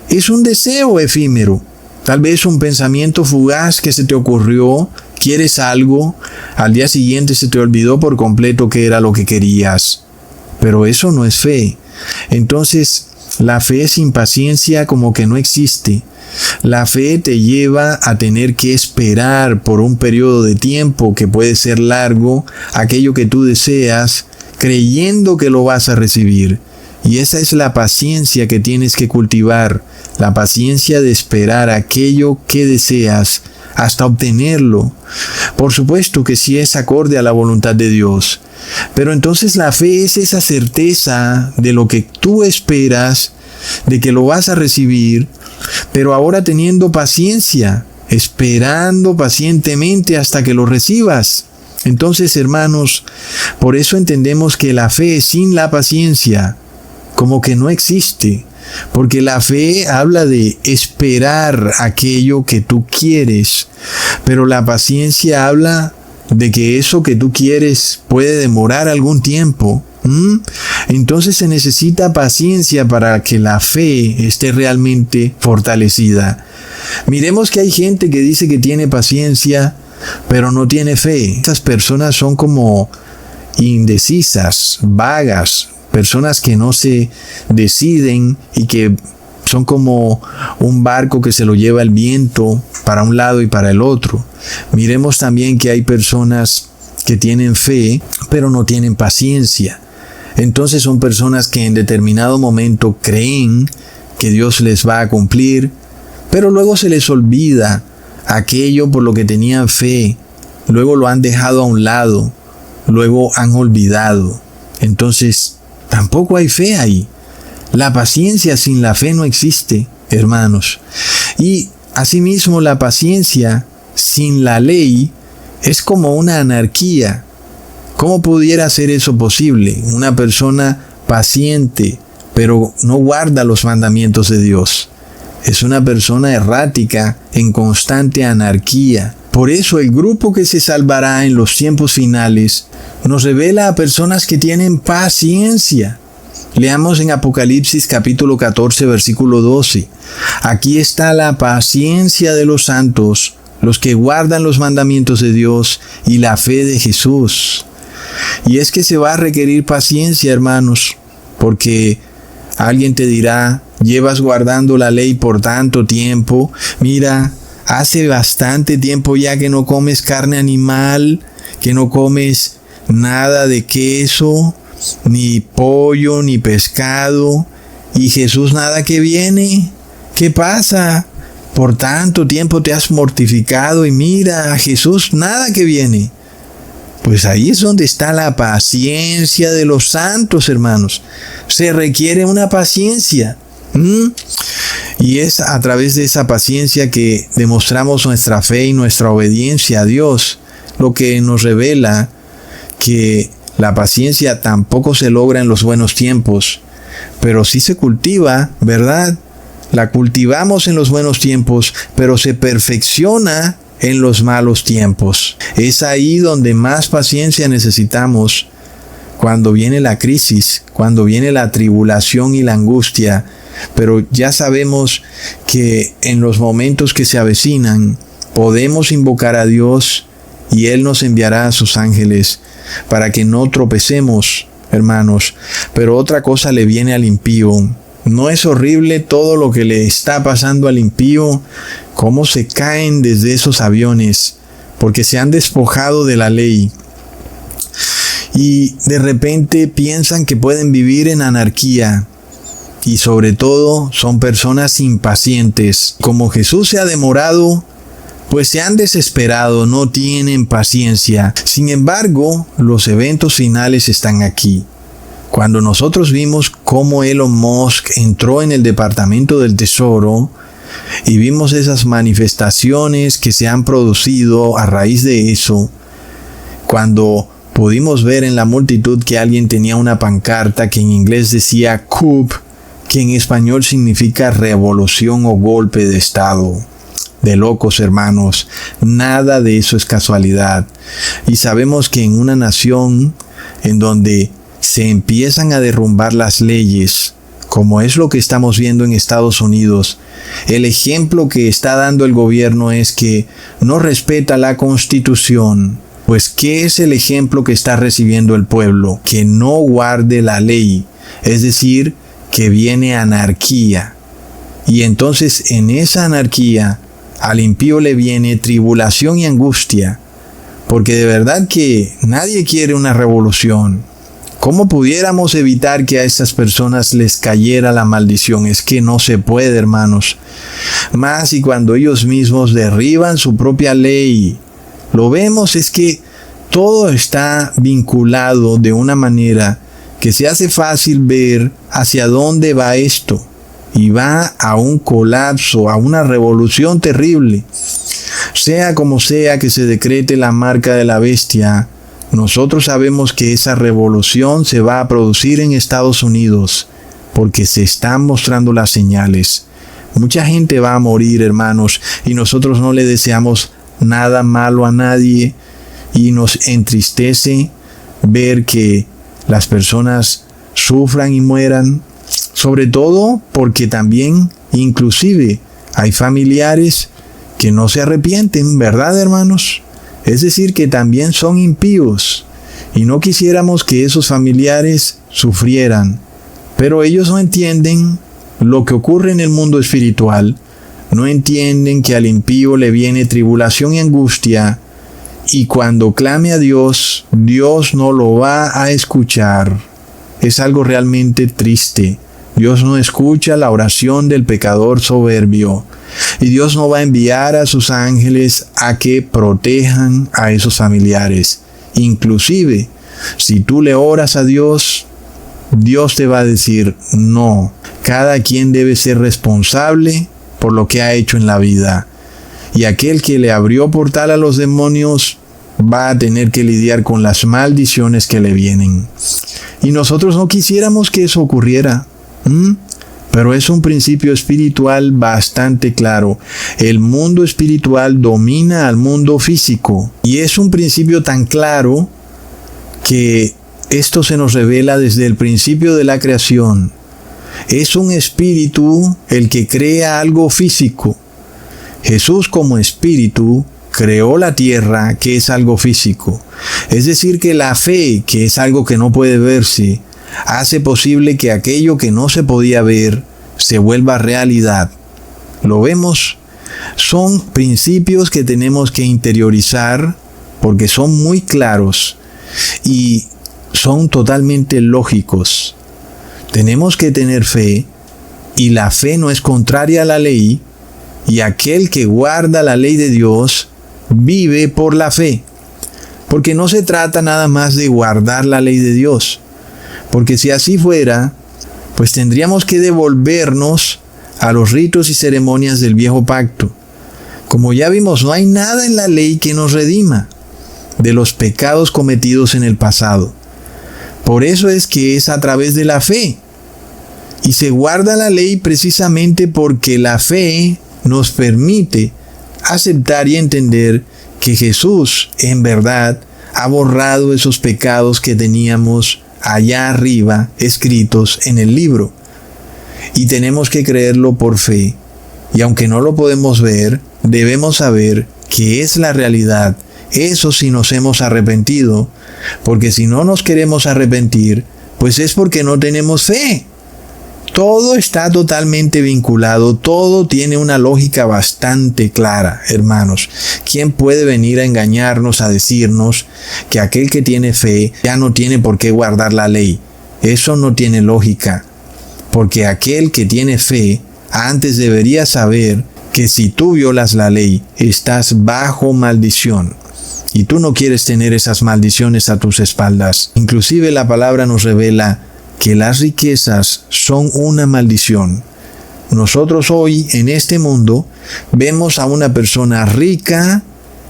es un deseo efímero. Tal vez un pensamiento fugaz que se te ocurrió, quieres algo, al día siguiente se te olvidó por completo qué era lo que querías. Pero eso no es fe. Entonces, la fe sin paciencia como que no existe. La fe te lleva a tener que esperar por un periodo de tiempo que puede ser largo, aquello que tú deseas, creyendo que lo vas a recibir. Y esa es la paciencia que tienes que cultivar, la paciencia de esperar aquello que deseas hasta obtenerlo. Por supuesto que sí es acorde a la voluntad de Dios. Pero entonces la fe es esa certeza de lo que tú esperas, de que lo vas a recibir, pero ahora teniendo paciencia, esperando pacientemente hasta que lo recibas. Entonces, hermanos, por eso entendemos que la fe sin la paciencia como que no existe, porque la fe habla de esperar aquello que tú quieres, pero la paciencia habla de que eso que tú quieres puede demorar algún tiempo. Entonces se necesita paciencia para que la fe esté realmente fortalecida. Miremos que hay gente que dice que tiene paciencia, pero no tiene fe. Estas personas son como indecisas, vagas, personas que no se deciden y que son como un barco que se lo lleva el viento para un lado y para el otro. Miremos también que hay personas que tienen fe, pero no tienen paciencia. Entonces son personas que en determinado momento creen que Dios les va a cumplir, pero luego se les olvida aquello por lo que tenían fe, luego lo han dejado a un lado, luego han olvidado. Entonces tampoco hay fe ahí. La paciencia sin la fe no existe, hermanos. Y asimismo la paciencia sin la ley es como una anarquía. ¿Cómo pudiera ser eso posible? Una persona paciente, pero no guarda los mandamientos de Dios. Es una persona errática, en constante anarquía. Por eso el grupo que se salvará en los tiempos finales nos revela a personas que tienen paciencia. Leamos en Apocalipsis capítulo 14, versículo 12. Aquí está la paciencia de los santos, los que guardan los mandamientos de Dios y la fe de Jesús. Y es que se va a requerir paciencia, hermanos, porque alguien te dirá, llevas guardando la ley por tanto tiempo, mira, hace bastante tiempo ya que no comes carne animal, que no comes nada de queso, ni pollo, ni pescado, y Jesús nada que viene. ¿Qué pasa? Por tanto tiempo te has mortificado y mira, Jesús nada que viene. Pues ahí es donde está la paciencia de los santos, hermanos. Se requiere una paciencia. Y es a través de esa paciencia que demostramos nuestra fe y nuestra obediencia a Dios, lo que nos revela que la paciencia tampoco se logra en los buenos tiempos, pero sí se cultiva, ¿verdad? La cultivamos en los buenos tiempos, pero se perfecciona en los malos tiempos. Es ahí donde más paciencia necesitamos cuando viene la crisis, cuando viene la tribulación y la angustia. Pero ya sabemos que en los momentos que se avecinan podemos invocar a Dios y Él nos enviará a sus ángeles para que no tropecemos, hermanos. Pero otra cosa le viene al impío. ¿No es horrible todo lo que le está pasando al impío? Cómo se caen desde esos aviones porque se han despojado de la ley y de repente piensan que pueden vivir en anarquía. Y sobre todo son personas impacientes. Como Jesús se ha demorado, pues se han desesperado, no tienen paciencia. Sin embargo, los eventos finales están aquí. Cuando nosotros vimos cómo Elon Musk entró en el Departamento del Tesoro y vimos esas manifestaciones que se han producido a raíz de eso, cuando pudimos ver en la multitud que alguien tenía una pancarta que en inglés decía coup, que en español significa revolución o golpe de Estado. De locos, hermanos, nada de eso es casualidad. Y sabemos que en una nación en donde se empiezan a derrumbar las leyes, como es lo que estamos viendo en Estados Unidos, el ejemplo que está dando el gobierno es que no respeta la Constitución. Pues, ¿qué es el ejemplo que está recibiendo el pueblo? Que no guarde la ley. es decir, que viene anarquía. Y entonces en esa anarquía al impío le viene tribulación y angustia, porque de verdad que nadie quiere una revolución. ¿Cómo pudiéramos evitar que a estas personas les cayera la maldición? Es que no se puede, hermanos. Más y cuando ellos mismos derriban su propia ley. Lo vemos, es que todo está vinculado de una manera que se hace fácil ver hacia dónde va esto. Y va a un colapso, a una revolución terrible. Sea como sea que se decrete la marca de la bestia, nosotros sabemos que esa revolución se va a producir en Estados Unidos, porque se están mostrando las señales. Mucha gente va a morir, hermanos, y nosotros no le deseamos nada malo a nadie, y nos entristece ver que las personas sufran y mueran, sobre todo porque también, inclusive, hay familiares que no se arrepienten, ¿verdad, hermanos? Es decir, que también son impíos, y no quisiéramos que esos familiares sufrieran, pero ellos no entienden lo que ocurre en el mundo espiritual, no entienden que al impío le viene tribulación y angustia, y cuando clame a Dios, Dios no lo va a escuchar. Es algo realmente triste. Dios no escucha la oración del pecador soberbio. Y Dios no va a enviar a sus ángeles a que protejan a esos familiares. Inclusive, si tú le oras a Dios, Dios te va a decir, no, cada quien debe ser responsable por lo que ha hecho en la vida. Y aquel que le abrió portal a los demonios va a tener que lidiar con las maldiciones que le vienen. Y nosotros no quisiéramos que eso ocurriera. Pero es un principio espiritual bastante claro. El mundo espiritual domina al mundo físico. Y es un principio tan claro que esto se nos revela desde el principio de la creación. Es un espíritu el que crea algo físico. Jesús como espíritu creó la tierra, que es algo físico. Es decir, que la fe, que es algo que no puede verse, hace posible que aquello que no se podía ver se vuelva realidad. ¿Lo vemos? Son principios que tenemos que interiorizar porque son muy claros y son totalmente lógicos. Tenemos que tener fe, y la fe no es contraria a la ley, y aquel que guarda la ley de Dios vive por la fe. Porque no se trata nada más de guardar la ley de Dios. Porque si así fuera, pues tendríamos que devolvernos a los ritos y ceremonias del viejo pacto. Como ya vimos, no hay nada en la ley que nos redima de los pecados cometidos en el pasado. Por eso es que es a través de la fe. Y se guarda la ley precisamente porque la fe nos permite aceptar y entender que Jesús, en verdad, ha borrado esos pecados que teníamos allá arriba escritos en el libro. Y tenemos que creerlo por fe. Y aunque no lo podemos ver, debemos saber que es la realidad. Eso sí nos hemos arrepentido. Porque si no nos queremos arrepentir, pues es porque no tenemos fe. Todo está totalmente vinculado, todo tiene una lógica bastante clara, hermanos. ¿Quién puede venir a engañarnos, a decirnos que aquel que tiene fe ya no tiene por qué guardar la ley? Eso no tiene lógica, porque aquel que tiene fe antes debería saber que si tú violas la ley, estás bajo maldición. Y tú no quieres tener esas maldiciones a tus espaldas. Inclusive la palabra nos revela que las riquezas son una maldición. Nosotros hoy en este mundo vemos a una persona rica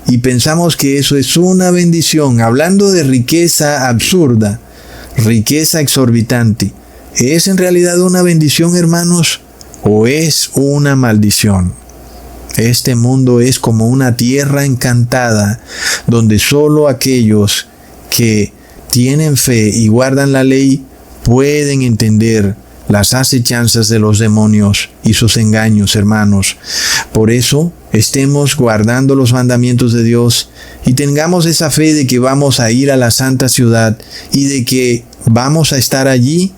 y pensamos que eso es una bendición, hablando de riqueza absurda, riqueza exorbitante. ¿Es en realidad una bendición, hermanos, o es una maldición? Este mundo es como una tierra encantada, donde solo aquellos que tienen fe y guardan la ley pueden entender las acechanzas de los demonios y sus engaños, hermanos. Por eso, estemos guardando los mandamientos de Dios y tengamos esa fe de que vamos a ir a la santa ciudad y de que vamos a estar allí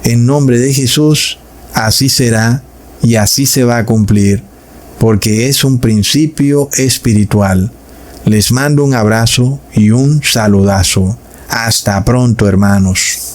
En nombre de Jesús, así será y así se va a cumplir, porque es un principio espiritual. Les mando un abrazo y un saludazo. Hasta pronto, hermanos.